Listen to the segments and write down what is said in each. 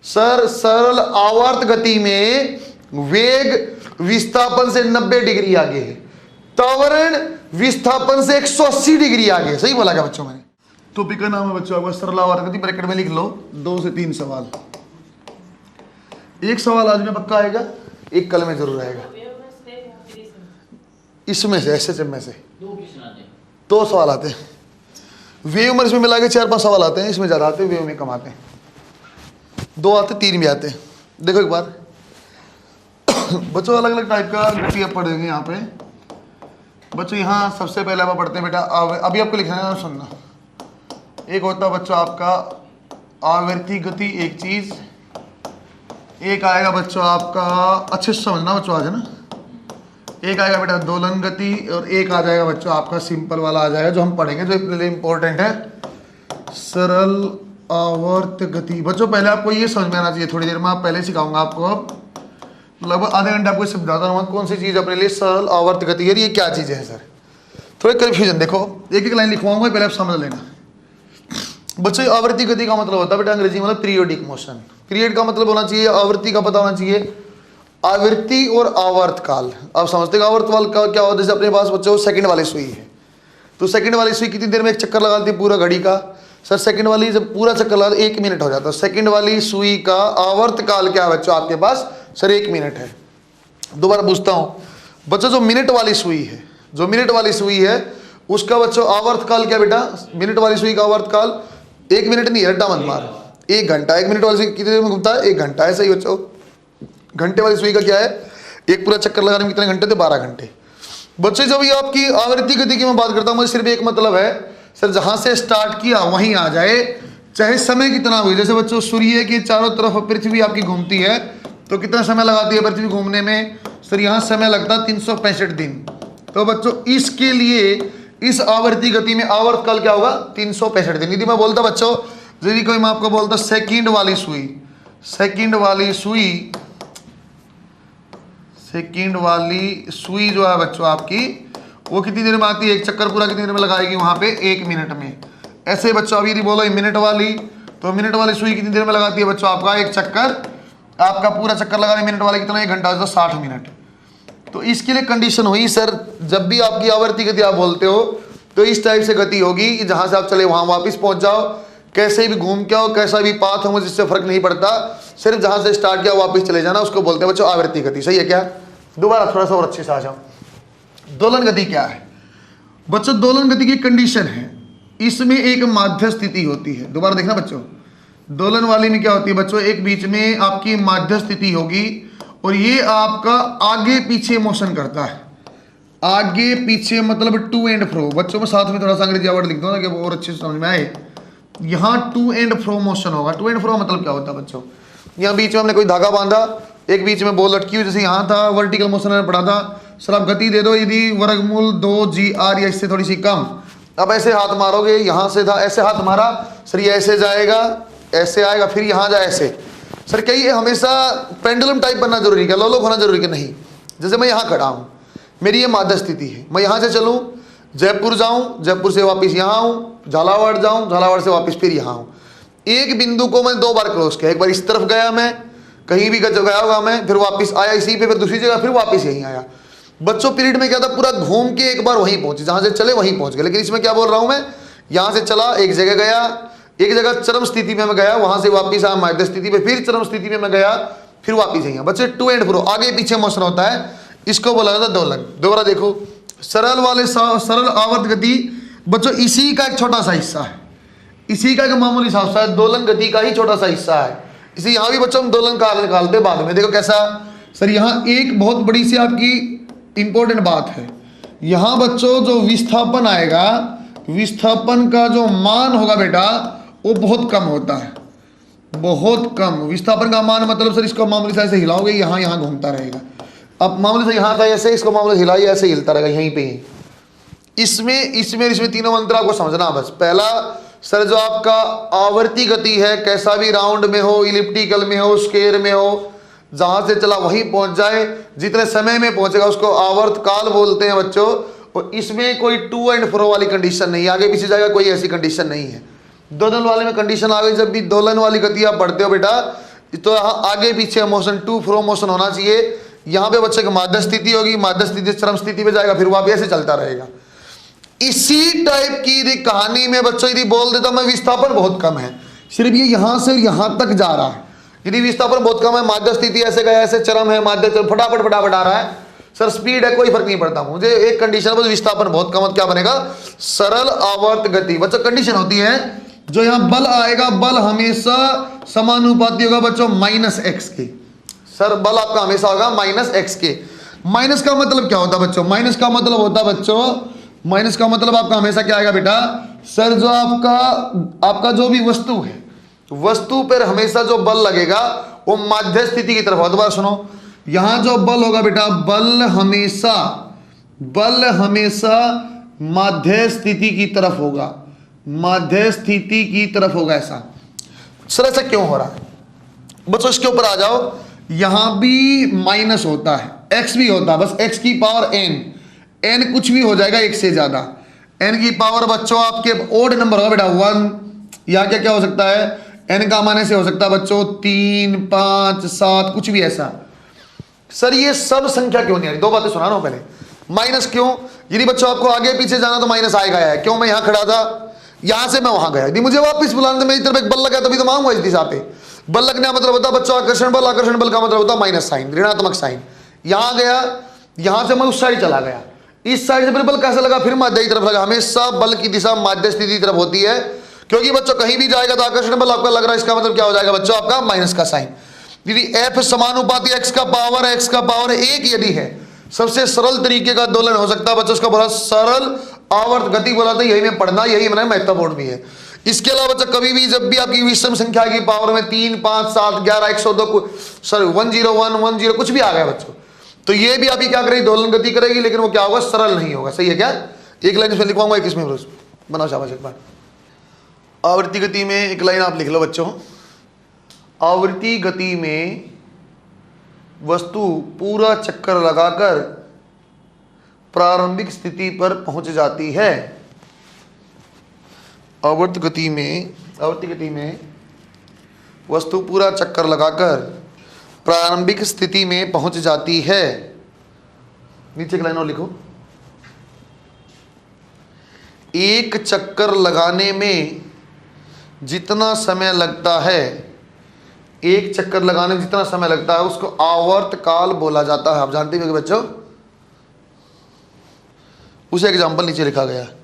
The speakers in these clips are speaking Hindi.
सर सरल आवर्त गति में वेग विस्थापन से 90 डिग्री आगे है, त्वरण विस्थापन से 180 डिग्री आगे है। सही बोला क्या बच्चों मैंने? टॉपिक का नाम है बच्चों आपका सरल आवर्त गति। ब्रैकेट में लिख लो 2 से 3 सवाल। एक सवाल आज में पक्का आएगा, एक कल में जरूर आएगा। इसमें से ऐसे में से 2 सवाल आते हैं। वेव में इसमें मिला के 4-5 सवाल आते हैं, इसमें ज़्यादा आते हैं, वेव में कम आते हैं। 2 आते, 3 भी आते हैं। देखो एक बार बच्चों अलग अलग टाइप का गति आप पढ़ेंगे यहाँ पे। बच्चों यहाँ सबसे पहले आप पढ़ते हैं बेटा अभी आपको लिखना है, सुनना। एक होता है बच्चों आपका आवर्ती गति, एक चीज़। एक आएगा बच्चों आपका, अच्छे से समझना बच्चों आज है ना, एक आएगा बेटा दोलन गति, और एक आ जाएगा बच्चों आपका सिंपल वाला आ जाएगा जो हम पढ़ेंगे, जो इतने लिए इंपॉर्टेंट है, सरल आवर्त गति। बच्चों पहले आपको ये समझ में आना चाहिए, थोड़ी देर में आप पहले सिखाऊंगा आपको, लगभग आधे घंटे आपको समझाता रहूँगा कौन सी चीज़ अपने लिए सरल आवर्त गति है, ये क्या चीज़ है सर। थोड़े कन्फ्यूजन देखो, एक एक लाइन लिखवाऊंगा, पहले आप समझ लेना। बच्चों आवर्ती गति का मतलब होता है बेटा अंग्रेजी मतलब पीरियोडिक मोशन। पीरियड का मतलब होना चाहिए, आवृत्ति का पता होना चाहिए, आवृत्ति और आवर्त काल। आप समझते हैं आवर्त काल का क्या होता है? जैसे अपने पास बच्चों सेकंड वाली सुई है, तो सेकंड वाली सुई कितनी देर में एक चक्कर लगाती है पूरा घड़ी का? सर सेकंड वाली जब पूरा चक्कर लगा 1 मिनट हो जाता है। सेकंड वाली सुई का आवर्त काल क्या है बच्चों आपके पास? सर 1 मिनट है। दोबारा पूछता हूँ बच्चों, जो मिनट वाली सुई है, जो मिनट वाली सुई है उसका बच्चों आवर्त काल क्या बेटा? मिनट वाली सुई का आवर्त काल 1 मिनट नहीं है, रट्टा मत मार, 1 घंटा। 1 मिनट वाली सुई कितनी देर में घूमता है? 1 घंटा। ऐसा ही बच्चों घंटे वाली सुई का क्या है? एक पूरा चक्कर लगाने में कितने घंटे थे? 12 घंटे। बच्चे जब ये आपकी आवृत्ति गति की मैं बात करता हूँ, मुझे सिर्फ एक मतलब है सर, जहां से स्टार्ट किया वहीं आ जाए, चाहे समय कितना हुई। जैसे बच्चों सूर्य के चारों तरफ पृथ्वी आपकी घूमती है, तो कितना समय लगाती है पृथ्वी घूमने में? सर यहाँ समय लगता है 365 दिन। तो बच्चों इसके लिए इस आवर्ती गति में आवर्त काल क्या होगा? 365 दिन। यदि मैं बोलता बच्चों, यदि कोई मैं आपको बोलता सेकंड वाली सुई, सेकंड वाली सुई, सेकंड वाली सुई जो है बच्चों आपकी, वो कितनी देर में आती है? एक चक्कर पूरा कितनी देर में लगाएगी? वहां पे 1 मिनट में। ऐसे बच्चों अभी यदि बोलो मिनट वाली, तो मिनट वाली सुई कितनी देर में लगाती है बच्चों आपका? एक चक्कर, आपका पूरा चक्कर लगाने मिनट वाली कितना? 1 घंटा, 60 मिनट। तो इसके लिए कंडीशन हुई सर, जब भी आपकी आवर्ती गति आप बोलते हो तो इस टाइप से गति होगी कि जहां से आप चले वहां वापस पहुंच जाओ, कैसे भी घूम के आओ, कैसा भी पाथ हो, जिससे फर्क नहीं पड़ता, सिर्फ जहां से स्टार्ट किया वापस चले जाना, उसको बोलते हैं बच्चों आवर्ती गति। सही है क्या? दोबारा थोड़ा सा और अच्छे से आ जाओ। दोलन गति क्या है बच्चों? दोलन गति की कंडीशन है, इसमें एक माध्य स्थिति होती है। दोबारा देखना बच्चों, दोलन वाली में क्या होती है बच्चों? एक बीच में आपकी माध्य स्थिति होगी, और ये आपका आगे पीछे मोशन करता है। आगे पीछे मतलब टू एंड फ्रो। बच्चों में साथ में थोड़ा सा अंग्रेजी वर्ड लिख दो ना कि वो और अच्छे से समझ में आए। यहाँ टू एंड फ्रो मोशन होगा। टू एंड फ्रो मतलब क्या होता है बच्चों? यहाँ बीच में हमने कोई धागा बांधा, एक बीच में बॉल लटकी हुई, जैसे यहाँ था वर्टिकल मोशन में पढ़ा था। सर आप गति दे दो यदि वर्गमूल 2gr या इससे थोड़ी सी कम, अब ऐसे हाथ मारोगे, यहाँ से था ऐसे हाथ मारा, सर ये ऐसे जाएगा, ऐसे आएगा, फिर यहाँ जाए ऐसे। सर क्या ये हमेशा पेंडुलम टाइप बनना जरूरी क्या? लोलोक होना जरूरी क्या? नहीं। जैसे मैं यहाँ खड़ा हूँ, मेरी ये माध्य स्थिति है, मैं यहाँ से चलूँ जयपुर जाऊँ, जयपुर से वापस यहाँ आऊँ, झालावाड़ जाऊँ, झालावाड़ से वापस फिर यहाँ आऊँ। एक बिंदु को मैं 2 बार क्रॉस किया, एक बार इस तरफ गया मैं, कहीं भी गया होगा मैं, फिर वापस आया इसी पे, फिर दूसरी जगह, फिर वापस यहीं आया। बच्चों पीरियड में क्या था? पूरा घूम के एक बार वहीं पहुंचे, जहां से चले वहीं पहुंच गए। लेकिन इसमें क्या बोल रहा हूं मैं? यहां से चला, एक जगह गया, एक जगह चरम स्थिति में मैं गया, वहां से वापस आया माध्य स्थिति पे, फिर चरम स्थिति में मैं गया, फिर वापस यहीं। बच्चे टू एंड फ्रो, आगे पीछे मोशन होता है, इसको बोला जाता है दोलन। दोबारा देखो, सरल वाले सरल आवर्त गति बच्चों इसी का एक छोटा सा हिस्सा है, इसी का एक मामूली सा हिस्सा है, दोलन गति का ही छोटा सा हिस्सा है। इसी यहाँ भी बच्चों हम दोलन काल निकालते बाद में। देखो कैसा सर, यहाँ एक बहुत बड़ी सी आपकी इंपॉर्टेंट बात है। यहाँ बच्चों जो विस्थापन आएगा, विस्थापन का जो मान होगा बेटा वो बहुत कम होता है, बहुत कम। विस्थापन का मान मतलब सर इसको मामूली से ऐसे हिलाओगे, यहाँ यहाँ घूमता रहेगा। अब मामूली से यहाँ था ऐसे, इसको मामूली से हिलाइए, ऐसे हिलता रहेगा यहीं पे ही। इसमें तीनों मंत्र आपको समझना। बस पहला सर जो आपका आवर्ती गति है, कैसा भी राउंड में हो, इलिप्टिकल में हो, स्क्वायर में हो, जहां से चला वहीं पहुंच जाए, जितने समय में पहुंचेगा उसको आवर्त काल बोलते हैं बच्चों। और इसमें कोई टू एंड फ्रो वाली कंडीशन नहीं है, आगे पीछे जाएगा कोई ऐसी कंडीशन नहीं है। दोलन वाले में कंडीशन आ गई, जब भी दोलन वाली गति आप पढ़ते हो बेटा, तो यहाँ आगे पीछे मोशन, टू फ्रो मोशन होना चाहिए। यहाँ पे बच्चे की माध्य स्थिति होगी, माध्य स्थिति से चरम स्थिति पे जाएगा, फिर वहां ऐसे चलता रहेगा। इसी टाइप की यदि कहानी में बच्चों यदि बोल देता मैं विस्थापन बहुत कम है, सिर्फ ये यहां से यहां तक जा रहा है, यदि विस्थापन बहुत कम है, माध्य स्थिति ऐसे गया, ऐसे चरम है, माध्य फटाफट फटाफट आ रहा है, सर स्पीड है कोई फर्क नहीं पड़ता, मुझे एक कंडीशन पर विस्थापन बहुत कम, क्या बनेगा? सरल आवर्त गति। बच्चों कंडीशन होती है जो यहां बल आएगा, बल हमेशा समानुपाती होगा बच्चों माइनस एक्स के। सर बल आपका हमेशा होगा माइनस एक्स के। माइनस का मतलब क्या होता है बच्चों? माइनस का मतलब होता है बच्चों, माइनस का मतलब आपका हमेशा क्या आएगा बेटा? सर जो आपका जो भी वस्तु है, वस्तु पर हमेशा जो बल लगेगा वो माध्य स्थिति की तरफ होगा। दोबारा सुनो, यहां जो बल होगा बेटा, बल हमेशा माध्य स्थिति की तरफ होगा, माध्य स्थिति की तरफ होगा। ऐसा सर ऐसा क्यों हो रहा है बच्चों? इसके ऊपर आ जाओ। यहां भी माइनस होता है, एक्स भी होता है, बस एक्स की पावर एन कुछ भी हो जाएगा एक से ज्यादा, एन की पावर बच्चों आपके ओड नंबर होगा बेटा 1, या क्या क्या हो सकता है? एन का मान से हो सकता है बच्चों 3, 5, 7 कुछ भी ऐसा। सर ये सब संख्या क्यों नहीं आ रही? दो बातें सुना रहा हूं पहले। माइनस क्यों? यदि बच्चों आपको आगे पीछे जाना तो माइनस आएगा है। क्यों? मैं यहां खड़ा था, यहां से मैं वहां गया, यदि मुझे वापस बुलाने मेरी तरफ एक बल लगा तभी तो मैं आऊंगा इस दिशा पे। बल लगने का मतलब होता है बच्चों आकर्षण बल, आकर्षण बल का मतलब होता है माइनस साइन, ऋणात्मक साइन। यहां गया, यहां से मैं उस साइड चला गया, इस साइड से फिर बल कैसे लगा? फिर माध्य की तरफ लगा। हमेशा बल की दिशा माध्य स्थिति की तरफ होती है, क्योंकि बच्चों कहीं भी जाएगा तो आकर्षण बल आपका लग रहा है, इसका मतलब क्या हो जाएगा बच्चों? आपका माइनस का साइन। यदि एफ समानुपाती एक्स का पावर एक यदि है, सबसे सरल तरीके का दोलन हो सकता है बच्चों, उसका बोला सरल आवर्त गति बोला था, यही में पढ़ना, यही मैंने महत्वपूर्ण भी है। इसके अलावा बच्चों कभी भी जब भी आपकी विषम संख्या की पावर में 3, 5, 7, 11, 102 सर 101, 10 कुछ भी आ गया बच्चों, तो ये भी आपकी क्या करेगी? दोलन गति करेगी, लेकिन वो क्या होगा? सरल नहीं होगा। सही है क्या? एक लाइन इसमें लिखवाऊंगा, एक इसमें बनाओ शाबाश। एक बार आवर्ती गति में एक लाइन आप लिख लो बच्चों। आवर्ती गति में वस्तु पूरा चक्कर लगाकर प्रारंभिक स्थिति पर पहुंच जाती है। आवर्त गति में वस्तु पूरा चक्कर लगाकर प्रारंभिक स्थिति में पहुंच जाती है। नीचे एक लाइन और लिखो। एक चक्कर लगाने में जितना समय लगता है, एक चक्कर लगाने में जितना समय लगता है उसको आवर्त काल बोला जाता है। आप जानते होंगे बच्चों, उसे एग्जाम्पल नीचे लिखा गया है।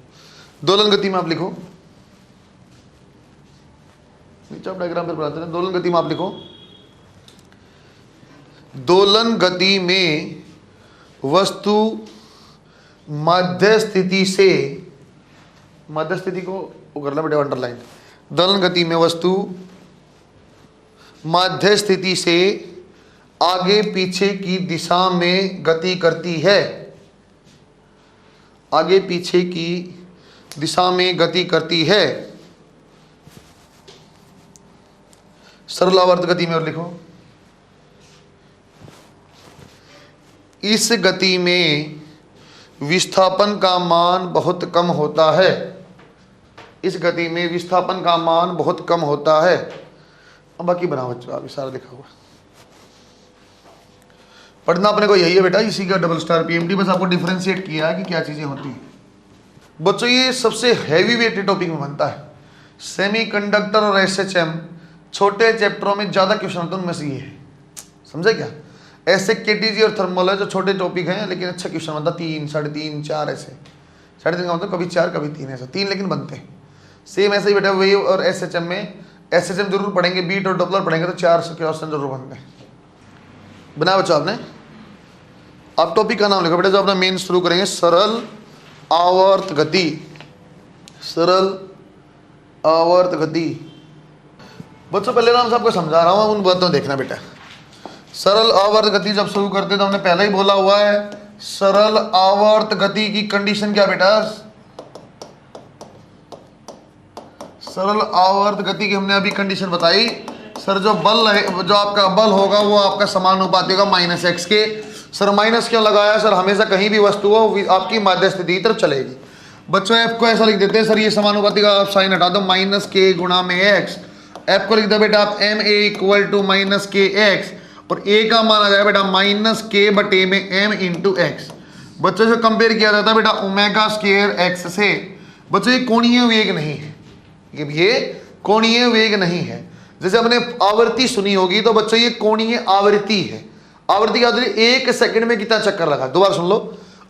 दोलन गति में आप लिखो, नीचे आप डायग्राम पर बनाते हैं। दोलन गति में आप लिखो, दोलन गति में वस्तु मध्य स्थिति से, मध्य स्थिति को करना बेटा अंडरलाइन। दोलन गति में वस्तु मध्य स्थिति से आगे पीछे की दिशा में गति करती है, आगे पीछे की दिशा में गति करती है। सरल आवर्त गति में और लिखो, इस गति में विस्थापन का मान बहुत कम होता है, इस गति में विस्थापन का मान बहुत कम होता है। अब बाकी बनाओ बच्चों, अभी सारा लिखा हुआ पढ़ना अपने को यही है बेटा, इसी का डबल स्टार पीएमटी, बस आपको डिफरेंशिएट किया है कि क्या चीजें होती हैं बच्चों। ये सबसे हैवी वेटेड टॉपिक में बनता है। सेमीकंडक्टर और एसएचएम छोटे चैप्टरों में ज्यादा क्वेश्चन होते हैं, उनमें से ये है, समझे क्या? ऐसे केटीजी और थर्मल है जो छोटे टॉपिक हैं, लेकिन अच्छा क्वेश्चन बनता 3, 3.5, 4 ऐसे। 3.5 का मतलब कभी 4 कभी 3 ऐसा, 3 लेकिन बनते हैं। सेम ऐसे ही बेटा वेव और एसएचएम में, एसएचएम जरूर पढ़ेंगे, बीट और डॉपलर पढ़ेंगे तो 4 क्वेश्चन जरूर बनते हैं। बना बच्चों आपने? आप टॉपिक का नाम लिखो बेटा जो अपना मेन शुरू करेंगे, सरल आवर्त गति। सरल आवर्त गति बच्चों पहले नाम से आपको समझा रहा हूं, उन बातों देखना बेटा। सरल आवर्त गति जब शुरू करते तो हमने पहले ही बोला हुआ है, सरल आवर्त गति की कंडीशन क्या बेटा? सरल आवर्त गति की हमने अभी कंडीशन बताई। सर जो बल है, जो आपका बल होगा वो आपका समानुपाती होगा माइनस एक्स के। सर माइनस क्यों लगाया? सर हमेशा कहीं भी वस्तु हो आपकी माध्य स्थिति की तरफ चलेगी। बच्चों एफ को ऐसा लिख देते हैं, सर ये समानुपाती का आप साइन हटा दो, माइनस के गुणा में एक्स। एफ को लिख दो बेटा आप m a equal to minus k x, और ए का मान आ जाएगा बेटा माइनस के बटे में एम इंटू एक्स। बच्चों से कंपेयर किया जाता है बेटा ओमेगा स्क्वायर एक्स से। बच्चों ये कोणीय वेग नहीं है, ये कोणीय वेग नहीं है। जैसे हमने आवृत्ति सुनी होगी तो बच्चों ये कोणीय आवृत्ति है। आवृत्ति क्या होती है? 1 सेकंड में कितना चक्कर लगा। दोबारा सुन लो,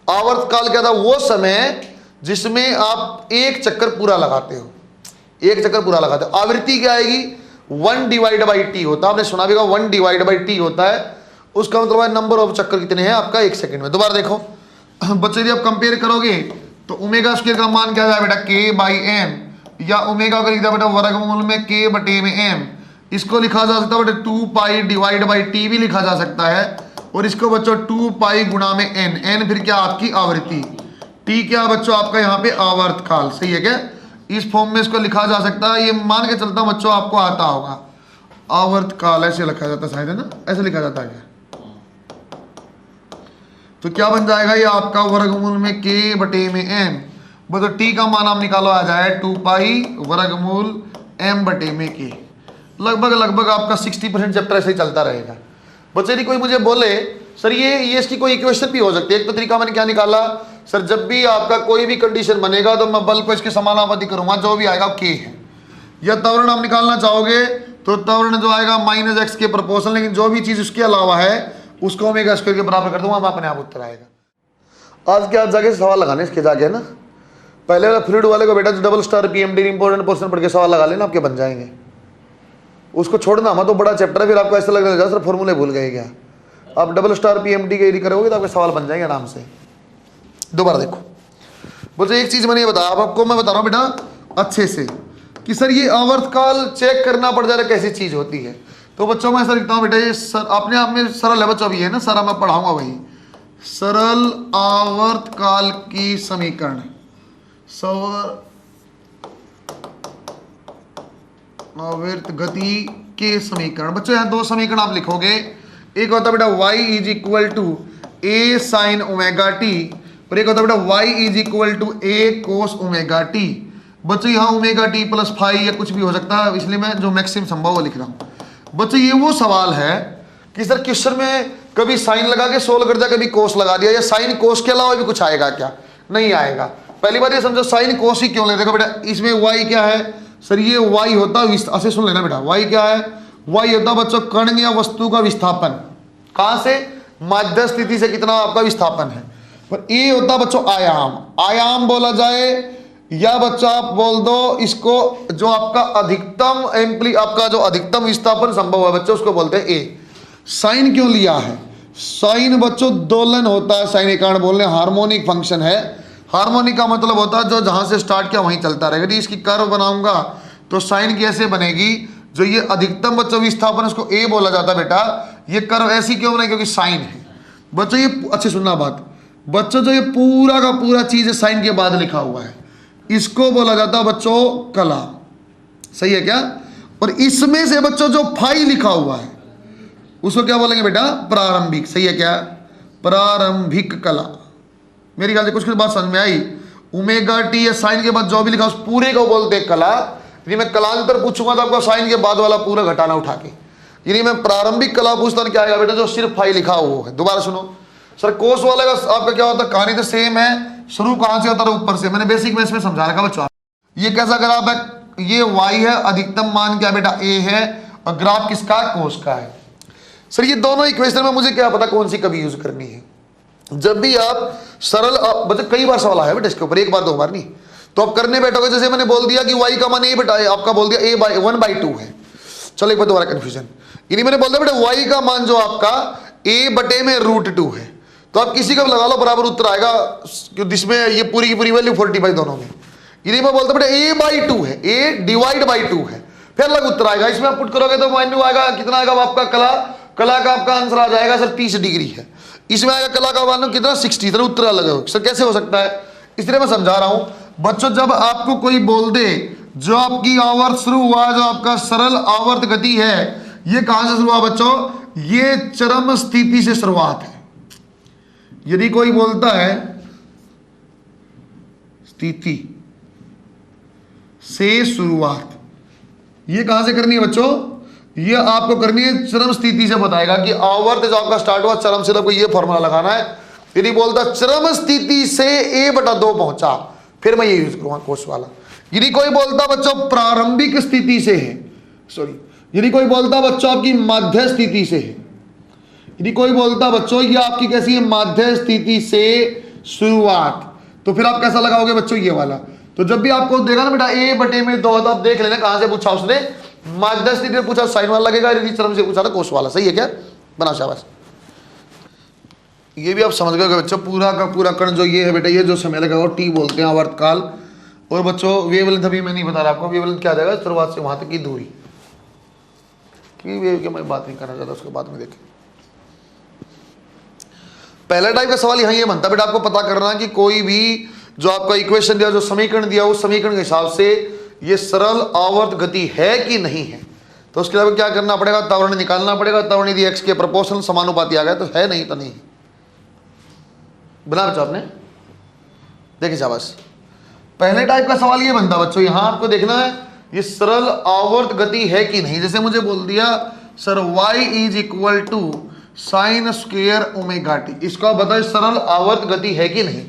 आवर्त काल क्या था? वो समय जिसमें आप एक चक्कर पूरा लगाते हो, एक चक्कर पूरा लगाते हो। आवृत्ति क्या आएगी? 1 डिवाइड बाई टी होता है, आपने सुना भी होगा 1 डिवाइड बाई टी होता है। उसका मतलब है नंबर ऑफ चक्कर कितने हैं आपका 1 सेकंड में। दोबारा देखो बच्चे, यदि आप कंपेयर करोगे तो ओमेगा स्क्वायर का मान क्या है बेटा? के बाई एम, या ओमेगा को लिख दिया बेटा वर्गमूल में के बटे में एम। इसको लिखा जा सकता है बेटा 2 पाई डिवाइड बाई टी भी लिखा जा सकता है, और इसको बच्चों 2 पाई गुणा में एन। एन फिर क्या? आपकी आवृत्ति। टी क्या बच्चों? आपका यहाँ पे आवर्त काल। सही है क्या? इस फॉर्म में इसको लिखा जा सकता है। ये मान के चलता बच्चों आपको आता होगा, आवर्त काल ऐसे लिखा जाता है शायद, है ना? ऐसे लिखा जाता है क्या? तो क्या बन जाएगा ये आपका वर्गमूल में के बटे में एम। बच्चों टी का मान आप निकालो, आ जाए 2 पाई वर्गमूल एम बटे में के। लगभग आपका 60% चैप्टर ऐसे ही चलता रहेगा। बच्चे यदि कोई मुझे बोले सर ये इसकी कोई इक्वेशन भी हो सकती है। एक तो तरीका मैंने क्या निकाला सर, जब भी आपका कोई भी कंडीशन बनेगा तो मैं बल को इसके समानुपाती करूंगा, जो भी आएगा के है। या त्वरण आप निकालना चाहोगे तो त्वरण जो आएगा माइनस एक्स के प्रोपोर्शनल, लेकिन जो भी चीज उसके अलावा है उसको ओमेगा स्क्वायर के बराबर कर दूंगा, अपने आप उत्तर आएगा। आज के आज जाके सवाल लगाने इसके जाके, है ना? पहले वाला फ्लूइड वाले को बेटा जो double star PMD important portion पढ़ के सवाल लगा लेना, आपके बन जाएंगे। उसको छोड़ना मत, तो बड़ा चैप्टर है, फिर आपको ऐसा लगने लगा सर फॉर्मूले भूल गए क्या। आप डबल स्टार पीएमडी के यदि करोगे तो आपके सवाल बन जाएंगे आराम से। दोबारा देखो बोलते एक चीज मैंने ये बताया आपको, मैं बता रहा हूँ बेटा अच्छे से कि सर ये आवर्तकाल चेक करना पड़ जा रहा है कैसी चीज होती है। तो बच्चों में ऐसा लिखता हूँ बेटा, ये सर अपने आप में सरल है बच्चों, भी है ना सारा, मैं पढ़ाऊंगा वही। सरल आवर्तकाल की समीकरण, आवर्त गति के समीकरण। बच्चों यहाँ 2 समीकरण आप लिखोगे। एक होता है बेटा y is equal to a sine omega t, और एक होता है बेटा y is equal to a cos omega t. बच्चों यहाँ ओमेगा टी प्लस फाई या कुछ भी हो सकता है, इसलिए मैं जो मैक्सिमम संभव वो लिख रहा हूँ। बच्चों ये वो सवाल है कि सर क्वेश्चन में कभी साइन लगा के सोल्व कर दिया, कभी कोस लगा दिया, या साइन कोस के अलावा भी कुछ आएगा क्या? नहीं आएगा। पहली बात ये समझो साइन कोस ही क्यों ले। देखो बेटा इसमें y क्या है सर? ये y होता है, ऐसे सुन लेना बेटा, y क्या है? y होता बच्चों कण या वस्तु का विस्थापन। कहां से? मध्य स्थिति से कितना आपका विस्थापन है। पर ए होता बच्चों आयाम। आयाम बोला जाए, या बच्चा आप बोल दो इसको जो आपका अधिकतम आपका जो अधिकतम विस्थापन संभव है बच्चों, उसको बोलते हैं ए। साइन क्यों लिया है? साइन बच्चों दोलन होता है, साइन के कारण बोलने हार्मोनिक फंक्शन है। हार्मोनिक का मतलब होता है जो जहां से स्टार्ट किया वहीं चलता रहेगा। यदि इसकी कर्व बनाऊंगा तो साइन कैसे बनेगी? जो ये अधिकतम बच्चों विस्थापन उसको ए बोला जाता है बेटा। ये कर्व ऐसी क्यों बने? क्योंकि साइन है। बच्चों ये अच्छे सुनना बात, बच्चों जो ये पूरा का पूरा चीज साइन के बाद लिखा हुआ है इसको बोला जाता है बच्चों कला। सही है क्या? और इसमें से बच्चों जो फाई लिखा हुआ है उसको क्या बोलेंगे बेटा? प्रारंभिक। सही है क्या? प्रारंभिक कला। मेरी ख्याल से कुछ बात समझ में आई। ओमेगा टी या साइन के बाद जो भी लिखा उस पूरे को बोलते हैं कला। यदि मैं कलांतर पूछूंगा तो आपको साइन के बाद वाला पूरा घटाना उठा के, यदि मैं प्रारंभिक कला पूछता हूं क्या आएगा बेटा? जो सिर्फ फाई लिखा हुआ है। दोबारा सुनो सर, कोस वाले का आपका क्या होता है? कहानी तो सेम है, शुरू कहां से होता है? ऊपर से। मैंने बेसिक में इसमें समझा रखा बच्चों। ये कैसा ग्राफ है? ये y है, अधिकतम मान क्या बेटा? a है, और ग्राफ किसका? कोस का है। सर ये दोनों इक्वेशन में मुझे क्या पता कौन सी कभी यूज करनी है। जब भी आप सरल मतलब कई बार सवाल आया बेटा इसके ऊपर, एक बार 2 बार नहीं, तो आप करने बैठोगे। जैसे मैंने बोल दिया कि y का मान a बेटा आपका बोल दिया a बाई 1/2 है। चलो एक बार दोबारा कंफ्यूजन, यानी मैंने बोल दिया बेटा y का मान जो आपका a बटे में √2 है, तो आप किसी का भी लगा लो बराबर उत्तर आएगा, जिसमें ये पूरी की पूरी वैल्यू 45 दोनों में। यदि मैं बोलता बेटा a/2 है, a डिवाइड बाई 2 है, फिर अलग उत्तर आएगा। इसमें आप पुट करोगे तो माइनू आएगा, कितना आएगा आपका? कला का आपका आंसर आ जाएगा सर 30 डिग्री है। इसमें आएगा कला का मानो कितना? 60। इतना उत्तर अलग है सर, कैसे हो सकता है? इसलिए मैं समझा रहा हूं बच्चों, जब आपको कोई बोल दे जो आपकी आवर्त शुरू हुआ, जो आपका सरल आवर्त गति है, ये कहां से शुरू हुआ बच्चों? ये चरम स्थिति से शुरुआत है। यदि कोई बोलता है स्थिति से शुरुआत, ये कहां से करनी है बच्चों? ये आपको करनी है चरम स्थिति से। बताएगा कि आवर्त जो आपका स्टार्ट हुआ चरम से, आपको ये फॉर्मूला लगाना है। यदि बोलता चरम स्थिति से a/2 पहुंचा, फिर मैं ये यूज करूंगा कोष वाला। यदि कोई बोलता बच्चों प्रारंभिक स्थिति से है, सॉरी, यदि कोई बोलता बच्चों आपकी मध्य स्थिति से है, यदि कोई बोलता बच्चों ये आपकी कैसी है, मध्य स्थिति से शुरुआत, तो फिर आप कैसा लगाओगे बच्चों? ये वाला। तो जब भी आपको देगा ना बेटा a/2, तो आप देख लेना कहां से पूछा उसने, मध्य स्थिति में पूछा साइन वाला लगेगा, यदि चरम से पूछा था कोष वाला। सही है क्या? बना शाबाश। ये भी आप समझ गए बच्चों, पूरा का पूरा कण जो ये है बेटा, ये जो समय लगा टी बोलते हैं आवर्त काल। और बच्चों वेवलेंथ अभी मैं नहीं बता रहा आपको, वेवलेंथ क्या आ जाएगा, शुरुआत से वहां तक की दूरी की वेव की मैं बात नहीं करना चाहता, उसके बाद में देखें। पहला टाइप का सवाल यहाँ ये बनता बेटा, आपको पता करना कि कोई भी जो आपका इक्वेशन दिया, जो समीकरण दिया, उस समीकरण के हिसाब से ये सरल आवर्त गति है कि नहीं है। तो उसके लिए क्या करना पड़ेगा, त्वरण निकालना पड़ेगा। त्वरण यदि x के प्रोपोर्शनल समानुपाती आ गया तो है, नहीं तो नहीं। बना बच्चों आपने, देखिए शाबाश। पहले टाइप का सवाल ये बनता बच्चों, यहां आपको देखना है ये सरल आवर्त गति है कि नहीं। जैसे मुझे बोल दिया sir y = sin square omega T, इसको आप बताओ सरल आवर्त गति है कि नहीं।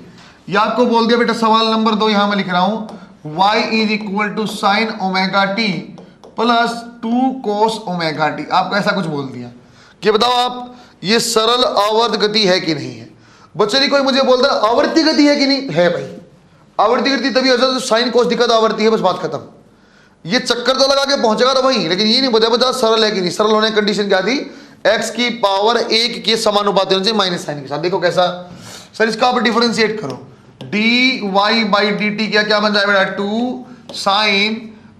ये आपको बोल दिया बेटा सवाल नंबर 2, यहां मैं लिख रहा हूं y = sin omega t plus 2 cos omega T. आपको ऐसा कुछ बोल दिया कि बताओ आप ये सरल आवर्त गति है कि नहीं है। बच्चों ने कोई मुझे बोलता है आवर्ती गति है कि नहीं है, भाई आवर्ती गति तभी हो जाता है साइन कोस दिक्कत आवर्ती है, बस बात खत्म। ये चक्कर तो लगा के पहुंचेगा तो वहीं, लेकिन ये नहीं बता सरल है कि नहीं। सरल होने की कंडीशन क्या थी, x की पावर 1 के समानुपाती होना चाहिए माइनस साइन के साथ। देखो कैसा सर, इसका आप डिफरेंशिएट करो, dy/dt क्या बन जाएगा बेटा, 2 sin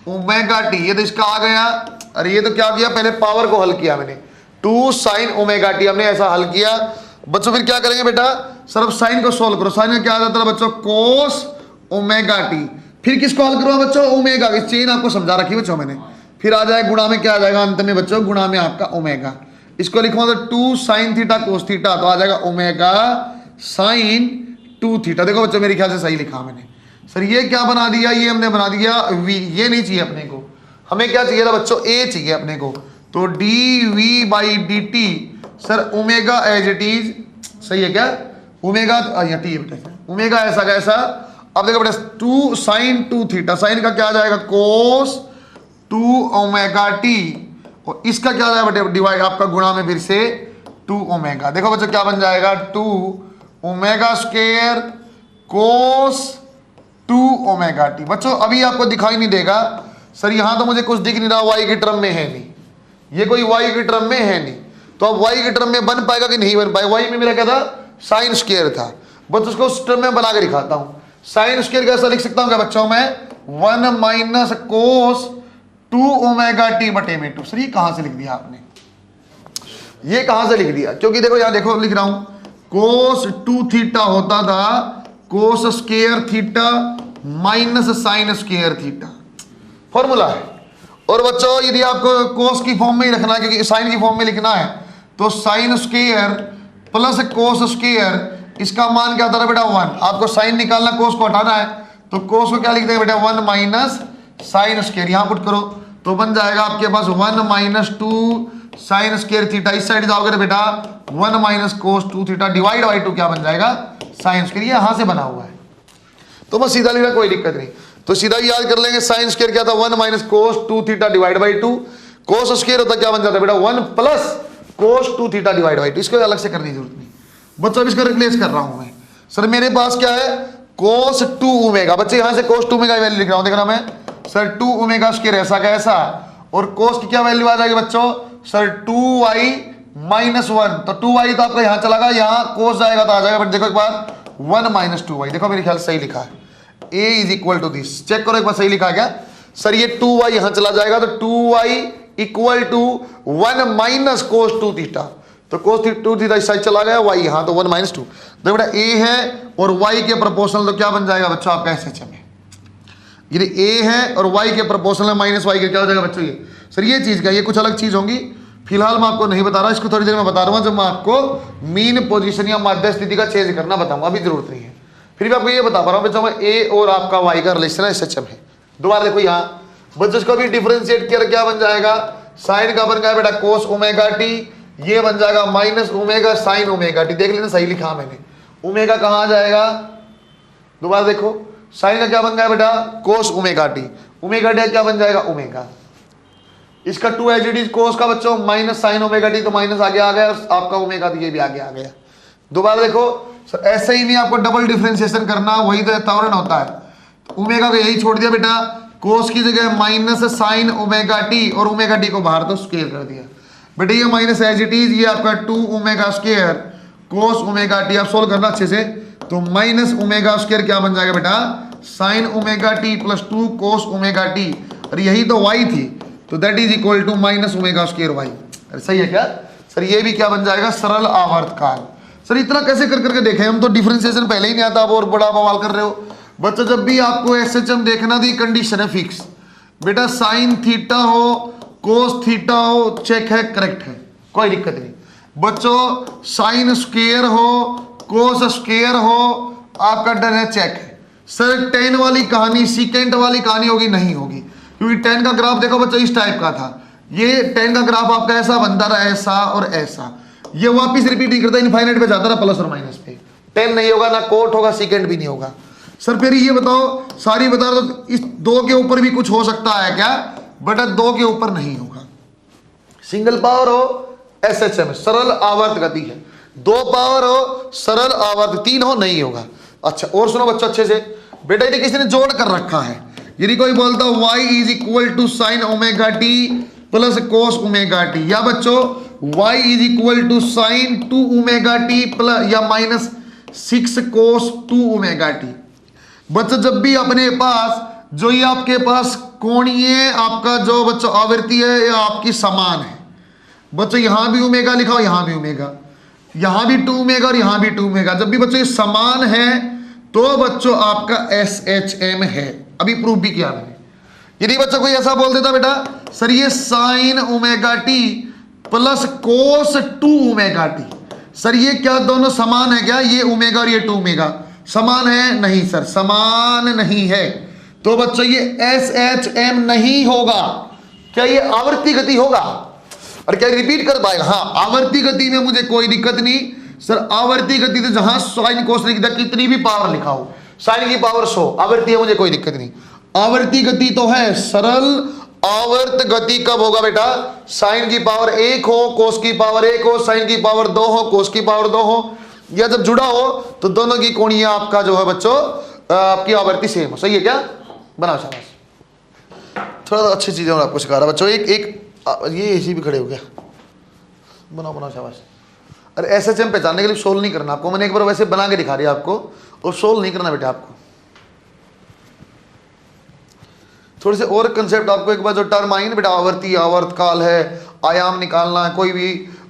ओमेगा टी। ये तो इसका आ गया, अरे ये तो क्या किया, पहले पावर को हल किया मैंने, 2 sin ओमेगा टी हमने ऐसा हल किया। बच्चों फिर क्या करेंगे बेटा, सर अब साइन को सोल्व करो। साइन में क्या आ जाता है बच्चों, कोस ओमेगा टी। फिर किसको हल करो बच्चों, ओमेगा। इस चेन आपको समझा रखी बच्चों मैंने। फिर आ जाए गुणा में, क्या आ जाएगा अंत में बच्चों, गुणा में आपका ओमेगा। इसको लिखूंगा तो 2 sin थीटा कोस थीटा, तो आ जाएगा ओमेगा sin 2 थीटा। देखो बच्चों मेरे ख्याल से सही लिखा मैंने। सर ये क्या बना दिया, ये हमने बना दिया v। ये नहीं चाहिए अपने को, हमें क्या चाहिए था बच्चों, a चाहिए अपने को। तो dv/dt sir omega as it is, सही है क्या, ओमेगा टी है बेटा, ओमेगा ऐसा कैसा। अब देखो बेटा 2 sin 2 थीटा, साइन का क्या आ जाएगा कोस 2 ओमेगा टी, और इसका क्या आ जाएगा बेटा डिवाइड आपका गुणा में फिर से 2 ओमेगा। देखो बच्चों क्या बन जाएगा, 2 ओमेगा स्क्वायर कोस 2 ओमेगा टी। बच्चों अभी आपको दिखाई नहीं देगा सर, यहां तो मुझे कुछ दिख नहीं रहा, वाई की टर्म में है नहीं, ये कोई वाई की टर्म में है नहीं। तो अब वाई की टर्म में बन पाएगा कि नहीं बन पाएगा। वाई में मेरा क्या था, साइन स्क्वायर था, बस उसको उस टर्म में बना के दिखाता हूं। साइन स्क्वायर कैसा लिख सकता हूं क्या बच्चों मैं, 1 - कोस 2 ओमेगा टी बटे में 2। सर ये कहां से लिख दिया आपने, ये कहां से लिख दिया, क्योंकि देखो यहां देखो लिख रहा हूं कोस 2 थीटा होता था cos square theta minus sine square theta, formula है। और बच्चों यदि आपको कोस की फॉर्म में ही रखना है, क्योंकि साइन की फॉर्म में लिखना है, तो sign square plus cos square, इसका मान क्या होता है बेटा 1। आपको साइन निकालना, कोस को हटाना है, तो कोस को क्या लिखते हैं बेटा 1 माइनस साइन स्क्वायर। यहां पुट करो तो बन जाएगा आपके पास 1 - 2 साइन स्क्वायर थीटा। इस साइड जाओगे तो बेटा 1 - कोस 2 थीटा डिवाइड बाई 2 क्या बन जाएगा साइन स्क्वायर। ये यहां से बना हुआ है, तो बस सीधा लिखा, कोई दिक्कत नहीं। तो सीधा याद कर लेंगे, साइन स्क्वायर क्या था 1 - कोस 2 theta divide by 2। Cos square होता क्या बन जाता है बेटा 1 plus cos 2 theta divide by 2। इसको अलग से करने की जरूरत नहीं बच्चों, अब इसको रिप्लेस कर रहा हूं मैं। सर मेरे पास क्या है कोस 2 ओमेगा, बच्चे यहां से कोस 2 ओमेगा वैल्यू लिख रहा हूं, देख रहा मैं सर 2 ओमेगा स्क्वायर ऐसा कैसा, और कोस की क्या वैल्यू आ जाएगी बच्चों सर 2y - 1। तो 2y तो आपका यहां चला गया, यहां कोस जाएगा तो आ जाएगा, बट देखो एक बार 1 - 2y। देखो मेरे ख्याल सही लिखा है, a = दिस। चेक करो एक बार सही लिखा है क्या सर। ये 2y यहां चला जाएगा तो 2y = 1 - कोस 2 थीटा, तो कोस 2 थीटा इस साइड चला गया, y यहां तो 1 - 2। देखो बेटा a है और y के प्रोपोर्शनल, तो क्या बन जाएगा बच्चों आपका SHM है। यदि a है और y के प्रोपोर्शनल माइनस y के क्या हो जाएगा बच्चों ये। सर ये चीज क्या, ये कुछ अलग चीज होंगी, फिलहाल मैं आपको नहीं बता रहा, इसको थोड़ी देर में बता रहा हूं जब मैं आपको मीन पोजीशन या मध्य स्थिति का चेंज करना बताऊंगा, अभी जरूरत नहीं है। फिर भी आपको ये बता पा रहा हूं बच्चों में a और आपका y का रिलेशन SHM है। दोबारा देखो यहाँ बच्चों इसको भी डिफरेंशिएट किया क्या बन जाएगा, साइन का बन गया बेटा कोस ओमेगा टी, ये बन जाएगा minus omega sine omega T. देख लेना सही लिखा मैंने, ओमेगा कहाँ आ जाएगा, दोबारा देखो, साइन का क्या बन गया बेटा कोस ओमेगा टी, ओमेगा टी क्या बन जाएगा ओमेगा, इसका 2 एज इट इज कोस का बच्चों माइनस साइन ओमेगा टी, तो माइनस आगे आ गया, और आपका ओमेगा ये भी आगे आ गया। दोबारा देखो सर, ऐसे ही नहीं आपको डबल डिफरेंशिएशन करना, वही तो त्वरण होता है। ओमेगा को यही छोड़ दिया बेटा, कोस की जगह माइनस साइन ओमेगा टी, और ओमेगा टी को बाहर तो स्क्वायर कर दिया बेटा, ये माइनस एज इट इज, ये आपका 2 ओमेगा स्क्वायर कोस ओमेगा टी। आप सोल्व करना अच्छे से, तो माइनस ओमेगा स्क्वायर क्या बन जाएगा बेटा sine omega t plus 2 cos omega t, और यही तो वाई थी, तो that is equal to minus omega square y. सही है क्या सर, ये भी क्या बन जाएगा सरल आवर्तकाल। सर इतना कैसे कर करके देखें, हम तो डिफरेंशिएशन पहले ही नहीं आता, आप और बड़ा बवाल कर रहे हो। बच्चों जब भी आपको एसएचएम देखना थी, कंडीशन है फिक्स बेटा, साइन थीटा हो कोस थीटा हो चेक है करेक्ट है, कोई दिक्कत नहीं। बच्चों साइन स्क्वायर हो कोस स्क्वायर हो आपका डर है चेक है। सर टेन वाली कहानी सीकेंट वाली कहानी होगी नहीं होगी, क्योंकि टेन का ग्राफ देखो बच्चों इस टाइप का था, ये टेन का ग्राफ आपका ऐसा बनता रहा, ऐसा और ऐसा, ये वापिस रिपीट नहीं करता, इनफाइनाइट पे जाता रहा प्लस और माइनस पे। टेन नहीं होगा ना कोट होगा, सीकेंट भी नहीं होगा। सर फिर ये बताओ सारी बता दो, इस दो के ऊपर भी कुछ हो सकता है क्या, बेटा दो के ऊपर नहीं होगा। सिंगल पावर हो एसएचएम सरल आवर्त गति है, दो पावर हो सरल आवर्त, तीन हो नहीं होगा। अच्छा और सुनो बच्चों अच्छे से, बेटा ये किसी ने जोड़ कर रखा है, यदि कोई बोलता y is equal to sine omega t plus cos omega t, या बच्चों y is equal to sine 2 omega t plus या माइनस 6 कोस 2 ओमेगा टी। बच्चों जब भी अपने पास जो ये आपके पास कोणीय आपका जो बच्चों आवृत्ति है ये आपकी समान है, बच्चों यहां भी ओमेगा लिखा हो यहां भी ओमेगा, यहां भी 2 ओमेगा और यहां भी 2 ओमेगा, जब भी बच्चों ये समान है तो बच्चों आपका एसएचएम है। अभी प्रूफ भी किया मैंने। यदि बच्चों कोई ऐसा बोल देता बेटा सर ये साइन ओमेगा टी प्लस कोस 2 ओमेगा टी, सर ये क्या दोनों समान है क्या, ये ओमेगा और ये 2 ओमेगा समान है, नहीं सर समान नहीं है, तो बच्चों ये एसएचएम नहीं होगा। क्या ये आवर्ती गति होगा, और क्या रिपीट कर पाएगा, हाँ आवर्ती गति में मुझे कोई दिक्कत नहीं सर, आवर्ती गति तो जहां साइन कोस लिखा कितनी भी पावर लिखा हो, साइन की पावर 100 आवर्ती है, मुझे कोई दिक्कत नहीं। आवर्ती गति तो है, सरल आवर्त गति कब होगा बेटा, साइन की पावर 1 हो कोस की पावर 1 हो, साइन की पावर 2 हो कोस की पावर 2 हो, या जब जुड़ा हो तो दोनों की कोणीय आपका जो है बच्चों आपकी आवर्ती सेम हो। सही है क्या, बनाओ शाबाश, थोड़ा अच्छी चीजें मैं आपको सिखा रहा बच्चों। एक ये इसी भी खड़े हो गया, बनाओ बनाओ शाबाश। अरे एसएचएम पहचानने के लिए सोल्व नहीं करना आपको, मैंने एक बार वैसे बना के दिखा दिया आपको, और सोल्व नहीं करना बेटा आपको। थोड़े से और कंसेप्ट आपको एक बार जो टर्म आई ना बेटा, आवर्ती आवर्तकाल है, आयाम निकालना है, कोई भी